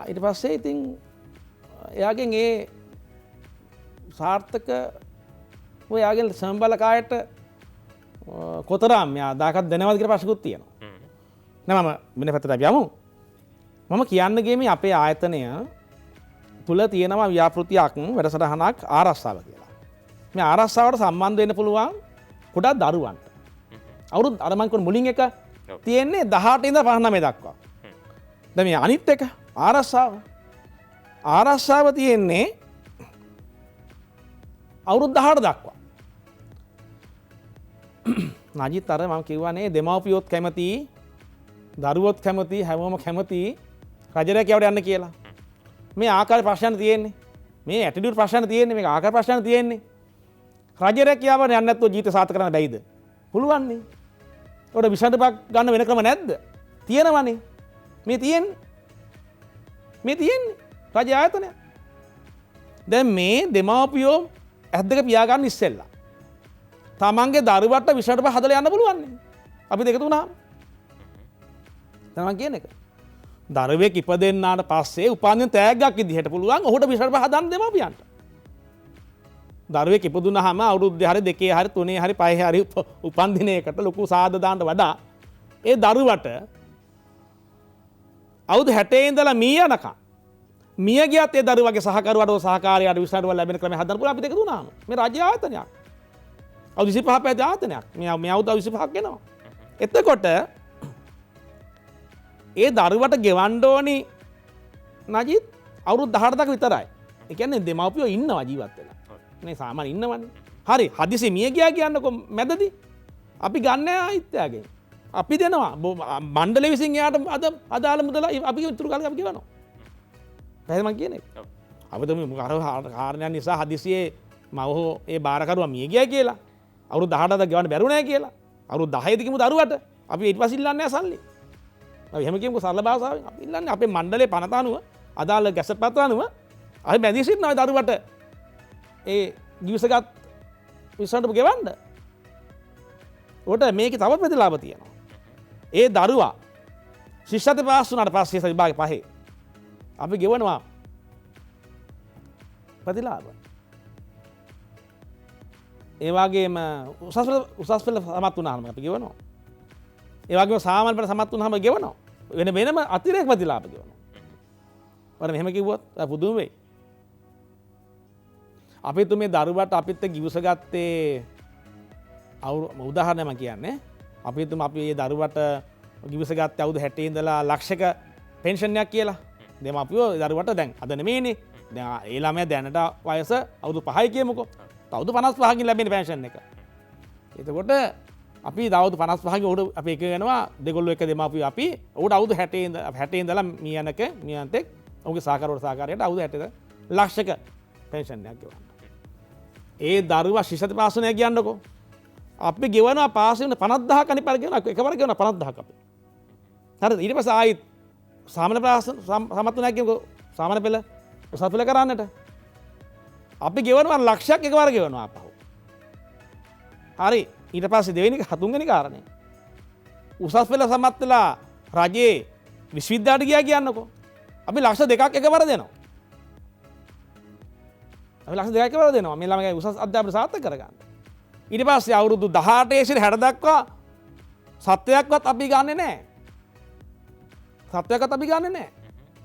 ඊට පස්සේ ඉතින් එයාගෙන් ඒ සාර්ථක ඔයාගෙන් සම්බලකායට කොතරම් මෙයා දායකත්ව දෙනවද කියලා ප්‍රශ්නකුත් තියෙනවා. නෑ මම වෙන පැත්තට යමු. මම කියන්න ගියේ මේ අපේ ආයතනය තුල තියෙනවා ව්‍යාපෘතියක් වැඩසටහනක් ආරක්ෂාව කියලා. මේ ආරක්ෂාවට සම්බන්ධ වෙන්න පුළුවන් ගොඩක් දරුවන්ට. අවුරුදු අර මං කියන මුලින් එක තියෙන්නේ 18 ඉඳලා 59 දක්වා. දැන් මේ අනිත් එක ආරක්ෂාව තියෙන්නේ අවුරුදු 18 දක්වා. නජිත් අර මම කිව්වනේ දෙමව්පියොත් කැමති, දරුවොත් කැමති, හැමෝම කැමති රජ රැකියාවට යන්න කියලා. මේ ආකාර ප්‍රශ්න තියෙන්නේ. මේ ඇටිටියුඩ් ප්‍රශ්න තියෙන්නේ. මේක ආකාර ප්‍රශ්න තියෙන්නේ. රජ රැකියාවට යන්න නැත්නම් ජීවිත සාර්ථක කරන්න බැයිද? පුළුවන් නේ. ඔකට විසඳුමක් ගන්න වෙන ක්‍රම නැද්ද? තියෙනවනේ. මේ තියෙන්නේ රජ ආයතනය. දැන් මේ දෙමාපියෝ ඇද්දක පියාගන්න ඉස්සෙල්ලා තමන්ගේ දරුවට විසඳුම හදලා යන්න පුළුවන් නේ. අපි දෙක තුනම. තමන් කියන එක. දරුවෙක් ඉපදෙන්නාට පස්සේ උපන්දින තෑග්ගක් විදිහට පුළුවන් ඔහුට විසඳුම හදන්න දෙමාපියන්ට. දරුවෙක් ඉපදුනහම අවුරුද්දේ හරි දෙකේ හරි තුනේ හරි පහේ හරි උපන් දිනයකට ලොකු සාද දාන්න වඩා ඒ දරුවට අවුරුදු 60 ඉඳලා මිය යනකම් මිය ගියත් ඒ දරුවගේ සහකරුවට සහකාරියට විශ්වාසව ලැබෙන ක්‍රමය හදන්න පුළුවන් අපි දෙක දුනාම මේ රාජ්‍ය ආයතනයක් අවුරුදු 25 පැය ආයතනයක් මේ අවුරුදු 25ක් වෙනවා. එතකොට ඒ දරුවට ගෙවන්න ඕනි නජිත් අවුරුදු 18 දක්වා විතරයි. ඒ කියන්නේ දෙමව්පියෝ ඉන්නවා ජීවත් වෙලා. නේ සාමාන්‍ය ඉන්නවනේ. හරි හදිසි මිය ගියා කියන්නකො මැදදී. අපි ගන්න ආයිත්‍යයෙන්. අපි දෙනවා මණ්ඩලය විසින් එයාට අදාළ මුදල අපි ඉතුරු කාලෙක අපි ගෙවනවා. පැහැදිලි මම කියන්නේ. අපිට මේ කාරණයක් නිසා හදිසියේ මව ඒ බාරකරුවා මිය ගියා කියලා. අවුරුදු 18ක් ගෙවන්න බැරුව නැහැ කියලා. අවුරුදු 10 දිගම දරුවට අපි ඊට පස්සේ ඉල්ලන්නේ නැහැ සල්ලි. අපි එහෙම කියමුකෝ සරල භාෂාවෙන් අපි ඉල්ලන්නේ අපේ මණ්ඩලයේ පනත අනුව අදාළ ගැසට් පත්‍ර අනුව අපි බැඳී සිටිනවා දරුවට ඒ ගිවිසගත් විසඳුම ගෙවන්න. ඔට මේකේ තව ප්‍රතිලාභ තියෙනවා. ඒ දරුවා ශිෂ්‍යත්ව පාස් වුණාට පස්සේ විභාගේ පහේ අපි ගෙවනවා ප්‍රතිලාභ. ඒ වගේම උසස් පෙළ සමත් වුණාම අපි ගෙවනවා. ඒ වගේම සාමාන්‍ය පෙළ සමත් වුණාම ගෙවනවා. වෙනම අතිරේක ප්‍රතිලාභ ගෙවනවා. වර මෙහෙම කිව්වොත් පුදුම වෙයි. අපිත් මේ දරුවට අපිත් ගිවිස ගත්තේ උදාහරණයක් කියන්නේ අපිත් අපි මේ දරුවට ගිවිස ගත්තේ අවුරුදු 60 ඉඳලා ලක්ෂක පෙන්ෂන් එකක් කියලා. දෙමාපියෝ දරුවට දැන් අද නෙමෙයිනේ. දැන් ඒ ළමයා දැනට වයස අවුරුදු 5යි කියමුකෝ. අවුරුදු 55කින් ලැබෙන පෙන්ෂන් එක. එතකොට අපි අවුරුදු 55කින් උඩ අපි එක වෙනවා දෙගොල්ලෝ එක දෙමාපියෝ අපි උඩ අවුරුදු 60 ඉඳලා මියන්තෙක් ඔහුගේ සහකාරයට අවුරුදු 60 ලක්ෂක පෙන්ෂන් එකක් ගෙවනවා. ඒ දරුවා ශිෂ්‍යත්ව පාස් වුණා කියන්නකෝ. අපි ගෙවනවා පාස් වෙන 50000ක් අනිත් පාර ගෙවනවා එකවර ගෙවනවා 50000ක් අපි. හරිද? ඊට පස්සේ ආයි සාමාන්‍ය පාස් සමත් වුණා කියනකෝ සාමාන්‍ය පෙළ උසස් පෙළ කරන්නට. අපි ගෙවනවා ලක්ෂයක් එකවර ගෙවනවා අපහු. හරි. ඊට පස්සේ දෙවෙනි හතුන්වෙනි කාරණේ. උසස් පෙළ සමත් වෙලා රජයේ විශ්වවිද්‍යාලයට ගියා කියන්නකෝ. අපි ලක්ෂ 2ක් එකවර දෙනවා. අපි ලක්ෂ 2ක් එකවර දෙනවා මේ ළමයි උසස් අධ්‍යාපනය සාර්ථක කරගන්න. ඊට පස්සේ අවුරුදු 18 ඉඳන් 60 දක්වා සත්‍යයක්වත් අපි ගන්නෙ නැහැ. සත්‍යයක්වත් අපි ගන්නෙ නැහැ.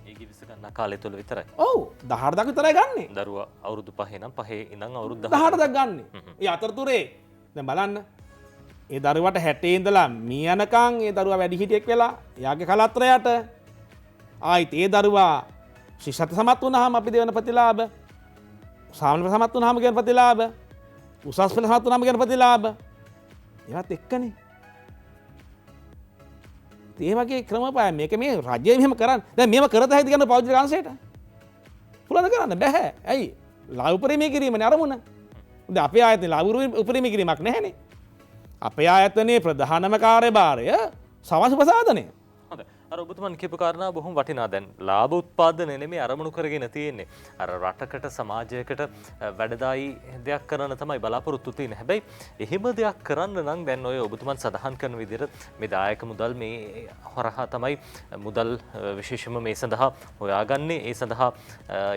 ඒ කිවිස ගන්න කාලය තුල විතරයි. ඔව් 18 දක්වා විතරයි ගන්නෙ. දරුවා අවුරුදු 5 නම් 5 ඉඳන් අවුරුදු 18 දක්වා ගන්නෙ. ඒ අතරතුරේ දැන් බලන්න. ඒ දරුවට 60 ඉඳලා මිය යනකම් ඒ දරුවා වැඩි හිටියෙක් වෙලා එයාගේ කලත්‍රයට ආයිත් ඒ දරුවා ශිෂ්‍යත්ව සමත් වුණාම අපි දෙවන ප්‍රතිලාභ සාමාන්‍ය සමත් වුණාම කියන ප්‍රතිලාභ උසස් පෙළ සමත් වුණාම කියන ප්‍රතිලාභ ඒවත් එක්කනේ. ඒ වගේ ක්‍රමපාය මේක මේ රජය මෙහෙම කරන්න. දැන් මේව කරත හැකිද කියන පෞද්ගලික අංශයට? පුළුවන් කරන්න බෑ. ඇයි? ලාභ උපරිමය කිරීමනේ අරමුණ. දැන් අපේ ආයතනයේ ලාභ උපරිමය කිරීමක් නැහැනේ. අපේ ආයතනයේ ප්‍රධානම කාර්යභාරය සමාජ ප්‍රසාදනය. හොඳයි. අර ඔබතුමන් කියපු කාරණා බොහොම වටිනා. දැන් ලාභ උත්පාදනය නෙමෙයි අරමුණු කරගෙන තියෙන්නේ. අර රටකට සමාජයකට වැඩදායි දෙයක් කරන්න තමයි බලාපොරොත්තු තියෙන්නේ. හැබැයි එහෙම දෙයක් කරන්න නම් දැන් ඔය ඔබතුමන් සඳහන් කරන විදිහට මේ දායක මුදල් මේ හරහා තමයි මුදල් විශේෂම මේ සඳහා හොයාගන්නේ, ඒ සඳහා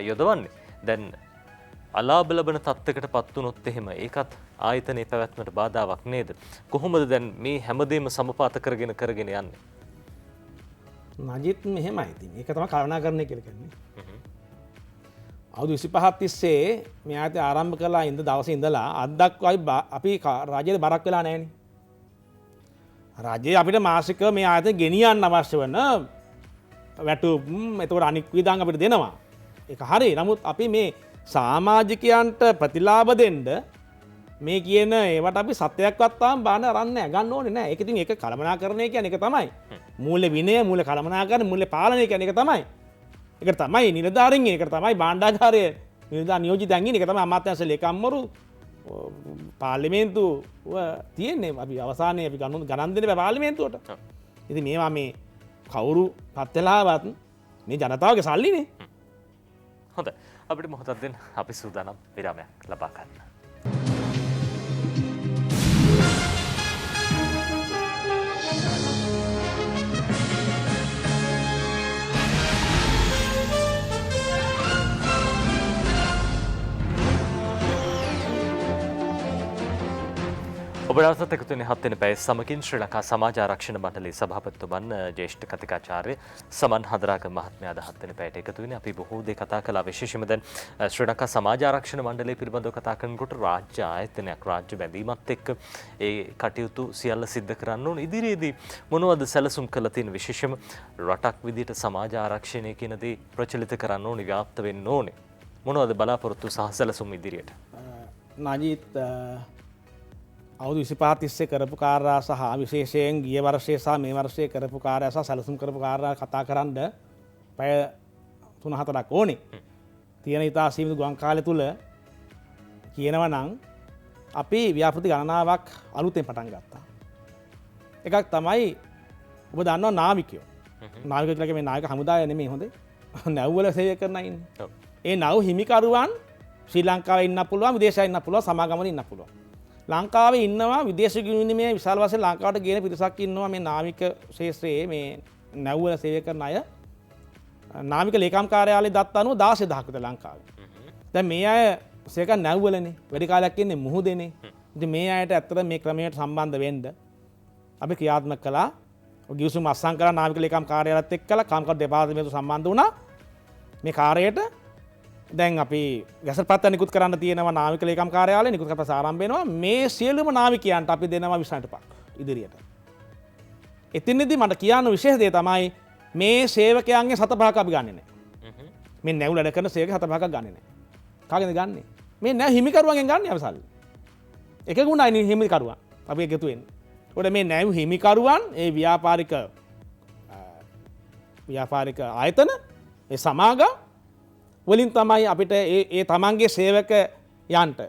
යොදවන්නේ. දැන් අලාභ ලබන තත්ත්වයකට පත් වුණොත් එහෙම ඒකත් ආයතනයේ පැවැත්මට බාධාවක් නේද? කොහොමද දැන් මේ හැමදේම සමපාත කරගෙන යන්නේ? නජිත් මෙහෙමයි ඉතින්. ඒක තමයි කරුණාකරණය කියලා කියන්නේ. අවුරුදු 25ක් තිස්සේ මේ ආයතනය ආරම්භ කළා ඉඳ දවසේ ඉඳලා අද දක්වා අපි රාජ්‍යයට බරක් වෙලා නැහැනේ. රාජ්‍යය අපිට මාසිකව මේ ආයතනය ගෙනියන්න අවශ්‍ය වෙන වැටුප් එතකොට අනික් වියදම් අපිට දෙනවා. ඒක හරි. නමුත් අපි මේ සමාජිකයන්ට ප්‍රතිලාභ දෙන්න මේ කියන ඒවට අපි සත්‍යයක්වත් තාම බාන අරන් නැහැ, ගන්න ඕනේ නැහැ. ඒක ඉතින් ඒක කළමනාකරණය කියන්නේ ඒක තමයි. මූල්‍ය විනය, මූල්‍ය කළමනාකරණ, මූල්‍ය පාලනය කියන්නේ ඒක තමයි. ඒක තමයි නිලධාරීන් ඉන්නේ, ඒක තමයි භාණ්ඩාගාරයේ නිලධාරී නියෝජිතයන් ඉන්නේ, ඒක තමයි අමාත්‍යාංශ ලේකම්වරු පාර්ලිමේන්තුව තියෙන්නේ. අපි අවසානයේ අපි ගණන් දෙන්න බෑ පාර්ලිමේන්තුවට. ඉතින් මේවා මේ කවුරු පත් වෙලාවත් මේ ජනතාවගේ සල්ලිනේ. හොඳයි. අපිට මොහොතක් දෙන්න. අපි සූදානම් විරාමයක් ලබා ගන්න. ඔබ දවසත් එකතු වෙන්නේ 7 වෙනි පැය සමගින් ශ්‍රී ලංකා සමාජ ආරක්ෂණ මණ්ඩලයේ සභාපතිතුමන් ජ්‍යෙෂ්ඨ කතිකාචාර්ය සමන් හදරාගම මහත්මයා අද 7 වෙනි පැයට එකතු වෙන්නේ. අපි බොහෝ දේ කතා කළා. විශේෂයෙන්ම දැන් ශ්‍රී ලංකා සමාජ ආරක්ෂණ මණ්ඩලය පිළිබඳව කතා කරනකොට රාජ්‍ය ආයතනයක්, රාජ්‍ය බැඳීමත් එක්ක ඒ කටයුතු සියල්ල සිද්ධ කරන්න ඕන. ඉදිරියේදී මොනවද සැලසුම් කළ තියෙන? විශේෂයෙන්ම රටක් විදිහට සමාජ ආරක්ෂණය කියන දේ ප්‍රචලිත කරන්න ඕනේ, ව්‍යාප්ත වෙන්න ඕනේ. මොනවද බලාපොරොත්තු සහ සැලසුම් ඉදිරියට? නජීත් අවුරුදු 25 තිස්සේ කරපු කාර්යය සහ විශේෂයෙන් ගිය වර්ෂයේ සහ මේ වර්ෂයේ කරපු කාර්යය සහ සැලසුම් කරපු කාර්යය කතා කරන්න පැය 3-4ක් ඕනේ. තියෙන ඉතා සීමිත ගුවන් කාලය තුල කියනවා නම් අපි ව්‍යාපෘති ගණනාවක් අලුතෙන් පටන් ගත්තා. එකක් තමයි ඔබ දන්නවා නාවිකයෝ. නාවිකයෝ කියලා මේ නාවික හමුදාය නෙමෙයි හොඳේ. නැව්වල සේවය කරන ඉන්නේ. ඒ නව හිමිකරුවන් ශ්‍රී ලංකාවේ ඉන්න පුළුවන්, විදේශයේ ඉන්න පුළුවන්, සමාගමවල ඉන්න පුළුවන්. ලංකාවේ ඉන්නවා විදේශ විනිමය විශාල වශයෙන් ලංකාවට ගේන පිරිසක් ඉන්නවා මේ නාවික ශාස්ත්‍රයේ මේ නැව්වල සේවය කරන අය. නාවික ලේකම් කාර්යාලයේ දත්ත අනුව 16000ක් විතර ලංකාවේ. දැන් මේ අය සේක නැව්වලනේ වැඩි කාලයක් ඉන්නේ මුහුදේනේ. ඉතින් මේ අයට ඇත්තට මේ ක්‍රමයට සම්බන්ධ වෙන්න අපි ක්‍රියාත්මක කළා. ගිවිසුම අත්සන් කරලා නාවික ලේකම් කාර්යාලයත් එක්කලා කාමකම් දෙපාර්තමේන්තුව සම්බන්ධ වුණා. මේ කාර්යයට දැන් අපි ගැසටපත් නිකුත් කරන්න තියෙනවා නාවික ලේකම් කාර්යාලය නිකුත් කරපස ආරම්භ වෙනවා. මේ සියලුම නාවිකයන්ට අපි දෙනවා 25ක් ඉදිරියට. එතින්දී මට කියන්න විශේෂ දේ තමයි මේ සේවකයන්ගේ 7-5ක් අපි ගන්නෙ නැහැ. මේ නැව් වැඩ කරන සේවක 7-5ක් ගන්නෙ නැහැ. කාගෙන්ද ගන්නෙ? මේ නැව් හිමිකරුවන්ගෙන් ගන්න අපි සල්ලි. එක ගුණයි හිමිකරුවන් අපි එකතු වෙන්නේ. ඒකට මේ නැව් හිමිකරුවන් ඒ ව්‍යාපාරික ආයතන ඒ සමාගම් වලින් තමයි අපිට ඒ තමන්ගේ සේවකයන්ට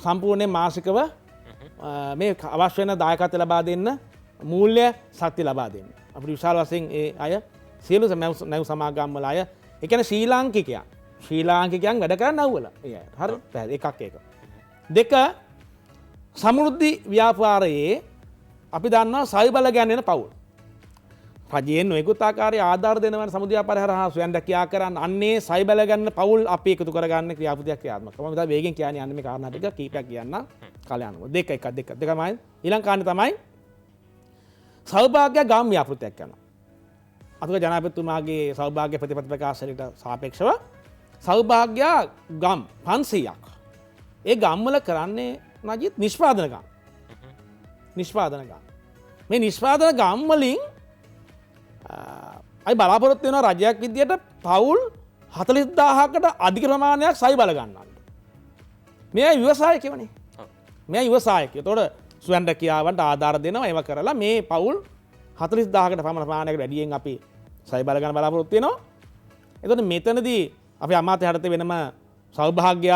සම්පූර්ණයෙන් මාසිකව මේ අවශ්‍ය වෙන දායකත්වය ලබා දෙන්න, මූල්‍ය ශක්තිය ලබා දෙන්න. අපිට විශාල වශයෙන් ඒ අය සියලු නැව් සමාගම් වල අය, ඒ කියන්නේ ශ්‍රී ලාංකිකයන් වැඩ කරන නැව්වල. ඒ අය. හරි. එකක් ඒක. දෙක සමෘද්ධි ව්‍යාපාරයේ අපි දන්නවා සවිබල ගැන්වෙන පවුල්. රජයෙන් නොයෙකුත් ආකාරයේ ආධාර දෙනවන සමුදය ව්‍යාපාරය හරහා ස්වයං රැකියා කරන්න අන්නේ සයිබල ගන්න පවුල් අපි එකතු කරගන්න ක්‍රියාපෘතියක් ක්‍රියාත්මක කරනවා. මම ඉතින් වේගෙන් කියන්නේ යන්නේ මේ කාරණා ටික කීපයක් කියන්න කාලයන්ව. දෙකමයි ඊළඟ කාරණේ තමයි සෞභාග්‍ය ගම් ව්‍යාපෘතියක් කරනවා. අතුක ජනාධිපතිතුමාගේ සෞභාග්‍ය ප්‍රතිපත්ති ප්‍රකාශනයට සාපේක්ෂව සෞභාග්‍ය ගම් 500ක්. ඒ ගම් වල කරන්නේ නජිත් නිෂ්පාදන ගම්. මේ නිෂ්පාදන ගම් වලින් අයි බලාපොරොත්තු වෙන රජයක් විදියට පවුල් 40000කට අධික ප්‍රමාණයක් සයි බල ගන්නන්න. මේ ව්‍යවසායකයෝනේ. මේ ව්‍යවසායකයෝ. ඒතකොට ස්වයං රැකියාවන්ට ආධාර දෙනවා ඒව කරලා මේ පවුල් 40,000කට පමණ ප්‍රමාණයකට වැඩියෙන් අපි සයි බල ගන්න බලාපොරොත්තු වෙනවා. එතකොට මෙතනදී අපි අමාත්‍ය යටතේ වෙනම සෞභාග්‍ය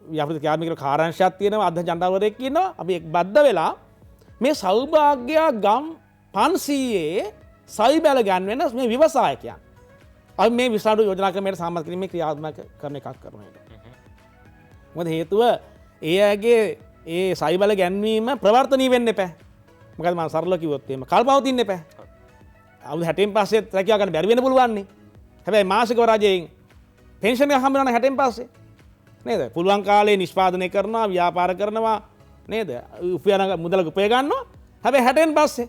ව්‍යාපෘති කාර්මික කාර්යාංශයක් තියෙනවා, අධ්‍යක්ෂ ජනතාවරයෙක් ඉන්නවා. අපි බද්ධ වෙලා මේ සෞභාග්‍ය ගම් 500 සයි බැල ගන්න වෙන මේ ව්‍යවසායකයන් අපි මේ විසාඩු යෝජනා ක්‍රමයට සම්මත කිරීමේ ක්‍රියාත්මක කරන එකක් කරනවා ඒක. මොකද හේතුව ඒ අයගේ ඒ සයි බැල ගැන්වීම ප්‍රවර්තනීය වෙන්න එපා. මොකද මම සරලව කිව්වොත් එහෙම කල්පවතින්න එපා. අවුරුදු 60න් පස්සේ රැකියාව ගන්න බැරි වෙන්න පුළුවන් නේ. හැබැයි මාසිකව රජයෙන් පෙන්ෂන් එක හම්බ වෙනවා 60න් පස්සේ. නේද? පුළුවන් කාලේ නිෂ්පාදනය කරනවා, ව්‍යාපාර කරනවා නේද? උපයන මුදලක උපය ගන්නවා. හැබැයි 60න් පස්සේ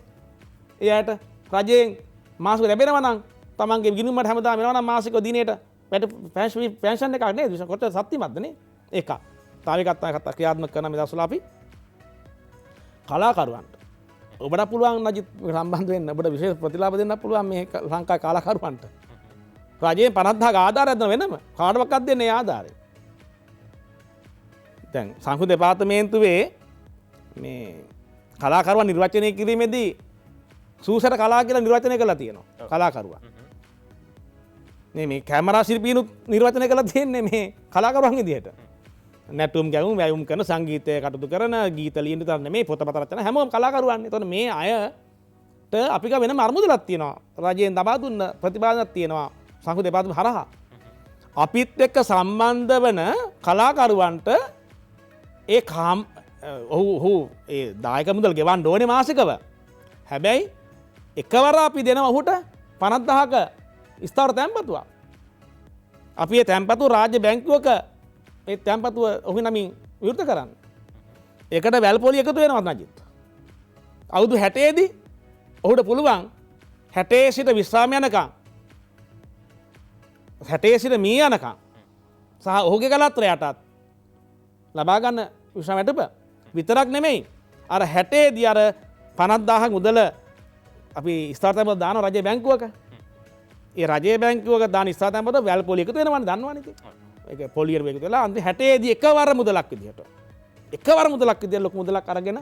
එයාට රජයෙන් මාසික ලැබෙනවා නම් තමන්ගේ ගිණුමට හැමදාම වෙනවා නම් මාසික දිනේට පෙන්ෂන් එකක් නේද? කොච්චර සත්‍යමත්ද නේ? ඒක. තව එකක් තමයි ක්‍රියාත්මක කරන මේ දවස්වල අපි කලාකරුවන්ට ඔබට පුළුවන් නජිත් සම්බන්ධ වෙන්න ඔබට විශේෂ ප්‍රතිලාභ දෙන්න පුළුවන් මේ ලංකා කලාකරුවන්ට. රජයෙන් 50,000 ආධාරයක් දෙන වෙනම කාටවත් දෙන්නේ ආධාරය. දැන් සංස්කෘති දෙපාර්තමේන්තුවේ මේ කලාකරුවන් නිර්වචනය කිරීමේදී සූසර කලා කියලා නිර්වචනය කරලා තියෙනවා කලාකරුවා. මේ කැමරා ශිල්පීනුත් නිර්වචනය කරලා තියෙන්නේ මේ කලාකරුවන් විදිහට. නැටුම් ගැයුම් වැයුම් කරන සංගීතය කටයුතු කරන ගීත ලියන විතර නෙමෙයි පොතපත රචන හැමෝම කලාකරුවන්. එතකොට මේ අයට අපි ගා වෙනම අරමුදලක් තියෙනවා. රජයෙන් ලබා දුන්න ප්‍රතිපාදනයක් තියෙනවා සංස්කෘති දෙපාර්තමේන්තුව හරහා. අපිත් එක්ක සම්බන්ධ වන කලාකරුවන්ට ඒ ඔහු ඒ දායක මුදල් ගෙවන්න ඕනේ මාසිකව. හැබැයි එකවර අපි දෙනවා ඔහුට 50,000ක ස්ථාවර තැන්පතුවක්. අපි ඒ තැන්පතුව රාජ්‍ය බැංකුවක ඒ තැන්පතුව ඔහු නමින් විවෘත කරන්න. ඒකට වැල්පොලි එකතු වෙනවා නජිත්. අවුරුදු 60 දී ඔහුට පුළුවන් 60 සිට විශ්‍රාම යනකම් 60 සිට මී යනකම් සහ ඔහුගේ කලත්‍රයටත් ලබා ගන්න විශ්‍රාම වැටුප විතරක් නෙමෙයි. අර 60 දී අර 50,000 මුදල අපි ස්ථාවර තැන්පත දාන රජයේ බැංකුවක. ඒ රජයේ බැංකුවක දාන ස්ථාවර තැන්පත වැල්පොලි එකතු වෙනවනේ දන්නවනේ ඉතින්. ඒක පොලියට එකතු වෙලා අන්තිම 60 දී එකවර මුදලක් විදිහට ලොකු මුදලක් අරගෙන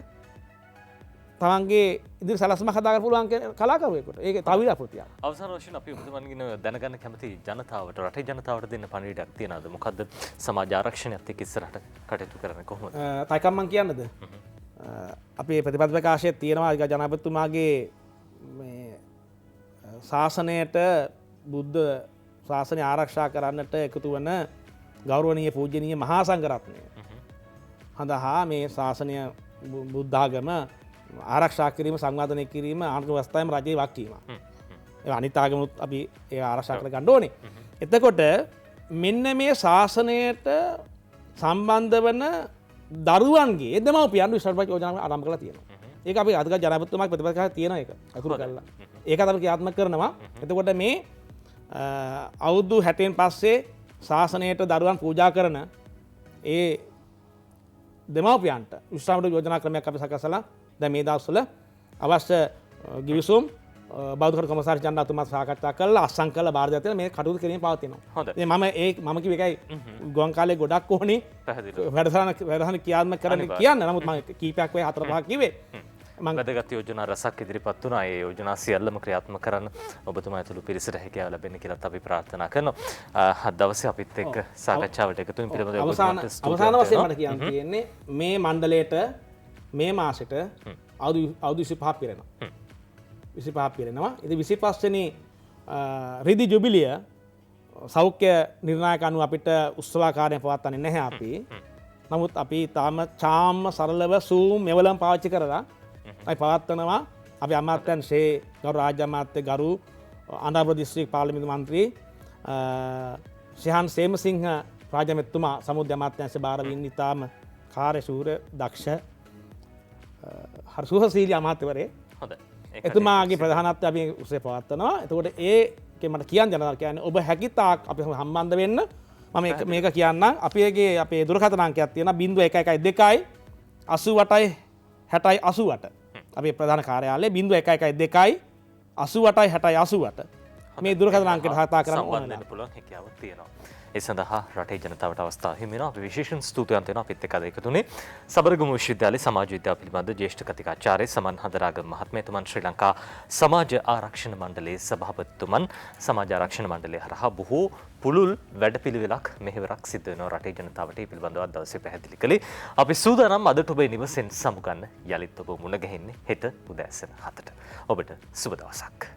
තමන්ගේ ඉදිරි සැලැස්ම හදාගන්න පුළුවන් කලාකරුවෙකුට. ඒක තව විරාපෘතියක්. අවසාන වශයෙන් අපි ඔබතුමන්ගෙන් දැනගන්න කැමති ජනතාවට රටේ ජනතාවට දෙන්න පණිවිඩයක් තියනවාද? මොකද්ද සමාජ ආරක්ෂණයත් එක්ක ඉස්සරහට කටයුතු කරන්නේ කොහොමද? තයිකම් මං කියන්නද? අපේ ප්‍රතිපත්ති ප්‍රකාශයේ තියෙනවා ජනාධිපතිතුමාගේ මේ ශාසනයට බුද්ධ ශාසනය ආරක්ෂා කරන්නට එකතු වන ගෞරවනීය පූජනීය මහා සංඝරත්නය හඳහා මේ ශාසනය බුද්ධාගම ආරක්ෂා කිරීම සංවර්ධනය කිරීම ආණ්ඩුව ව්‍යවස්ථාවේම රජයේ වගකීම. ඒ අනිත් ආගමුත් අපි ඒ ආරක්ෂා කර ගන්න ඕනේ. එතකොට මෙන්න මේ ශාසනයට සම්බන්ධ වන දරුවන්ගේ දෙමව්පියන් විශ්වාස යෝජනාවක් ආරම්භ කරලා තියෙනවා. ඒක අපි අධික ජනාධිපතිතුමාගේ ප්‍රතිපත්තිකාරය තියෙන එක අකුරු කරලා. ඒක තමයි ක්‍රියාත්මක කරනවා. එතකොට මේ අවුරුදු 60න් පස්සේ ශාසනයට දරුවන් පූජා කරන ඒ දෙමව්පියන්ට විශ්‍රාම යෝජනා ක්‍රමයක් අපි සකසලා දැන් මේ දවස්වල අවශ්‍ය ගිවිසුම් බෞද්ධ කොමසාරි ජනතාවතුමා සාකච්ඡා කරලා අත්සන් කරලා බාර දෙලා මේ කටයුතු කිරීම පවතිනවා. හොඳයි. මම කිව්ව එකයි ගුවන් කාලේ ගොඩක් ඕනේ. පැහැදිලි. වැඩසටහන ක්‍රියාත්මක කරන්න කියන්න. නමුත් මම කීපයක් වෙයි 4-5ක් කිව්වේ. වැදගත් යෝජනා රසක් ඉදිරිපත් වුණා. ඒ යෝජනා සියල්ලම ක්‍රියාත්මක කරන්න ඔබතුමා ඇතුළු පිරිසට හැකියාව ලැබෙන්න කියලාත් අපි ප්‍රාර්ථනා කරනවා. අද දවසේ අපිත් එක්ක සාකච්ඡාවට එකතු වෙන පිළිබඳව අවසාන වශයෙන් මට කියන්න තියෙන්නේ මේ මණ්ඩලයට මේ මාසෙට අවුරුදු 25ක් පිරෙනවා. 25ක් පිරෙනවා. ඉතින් 25 වෙනි රිදි ජුබිලිය සෞඛ්‍ය නිර්ණායක අනුව අපිට උත්සවාකාරයෙන් පවත්වන්නේ නැහැ අපි. නමුත් අපි තාම චාම්ම සරලව සූම් මෙවලම් පාවිච්චි කරලා අපි පවත්වනවා. අපි අමාත්‍යං ශ්‍රී ගරු රාජ්‍ය අමාත්‍ය ගරු අනුරාධපුර දිස්ත්‍රික් පාර්ලිමේන්තු මන්ත්‍රී ශිහාන් සේමසිංහ රාජමැතිතුමා සමුද්‍ර අමාත්‍යාංශ භාරවින් ඉතාම කාර්යශූර දක්ෂ හර්ෂුහසීලී අමාත්‍යවරේ. හොඳයි. එතුමාගේ ප්‍රධානත්වය අපි උසේ පවත්වනවා. එතකොට ඒකේ මට කියන්න ජනතාව කියන්නේ ඔබ හැකිතාක් අපි සම්බන්ධ වෙන්න. මම මේක කියන්නම්. අපේ දුරකථන අංකයක් තියෙනවා 0112 88 60 88. අපේ ප්‍රධාන කාර්යාලය 0112 88 60 88. මේ දුරකථන අංකයට කතා කරන්න සම්බන්ධ වෙන්න පුළුවන් හැකියාවක් තියෙනවා. ඒ සඳහා රටේ ජනතාවට අවස්ථාව හිමි වෙනවා. අපි විශේෂයෙන් ස්තුතිවන්ත වෙනවා අපිත් එක්ක අද එකතු වුණේ සබරගමු විශ්වවිද්‍යාලයේ සමාජ විද්‍යාව පිළිබඳ ජ්‍යෙෂ්ඨ කතිකාචාර්ය සමන් හදරාගම මහත්මයාතුමන් ශ්‍රී ලංකා සමාජ ආරක්ෂණ මණ්ඩලයේ සභාපතිතුමන් සමාජ ආරක්ෂණ මණ්ඩලය හරහා බොහෝ පුළුල් වැඩපිළිවෙලක් මෙහෙවරක් සිද්ධ වෙනවා රටේ ජනතාවට ඒ පිළිබඳව අද දවසේ පැහැදිලි කළේ. අපි සූදානම් අදට ඔබේ නිවසෙන් සමුගන්න යලිත් ඔබ මුණ ගැහෙන්නේ හෙට උදෑසන 7ට. ඔබට සුබ දවසක්.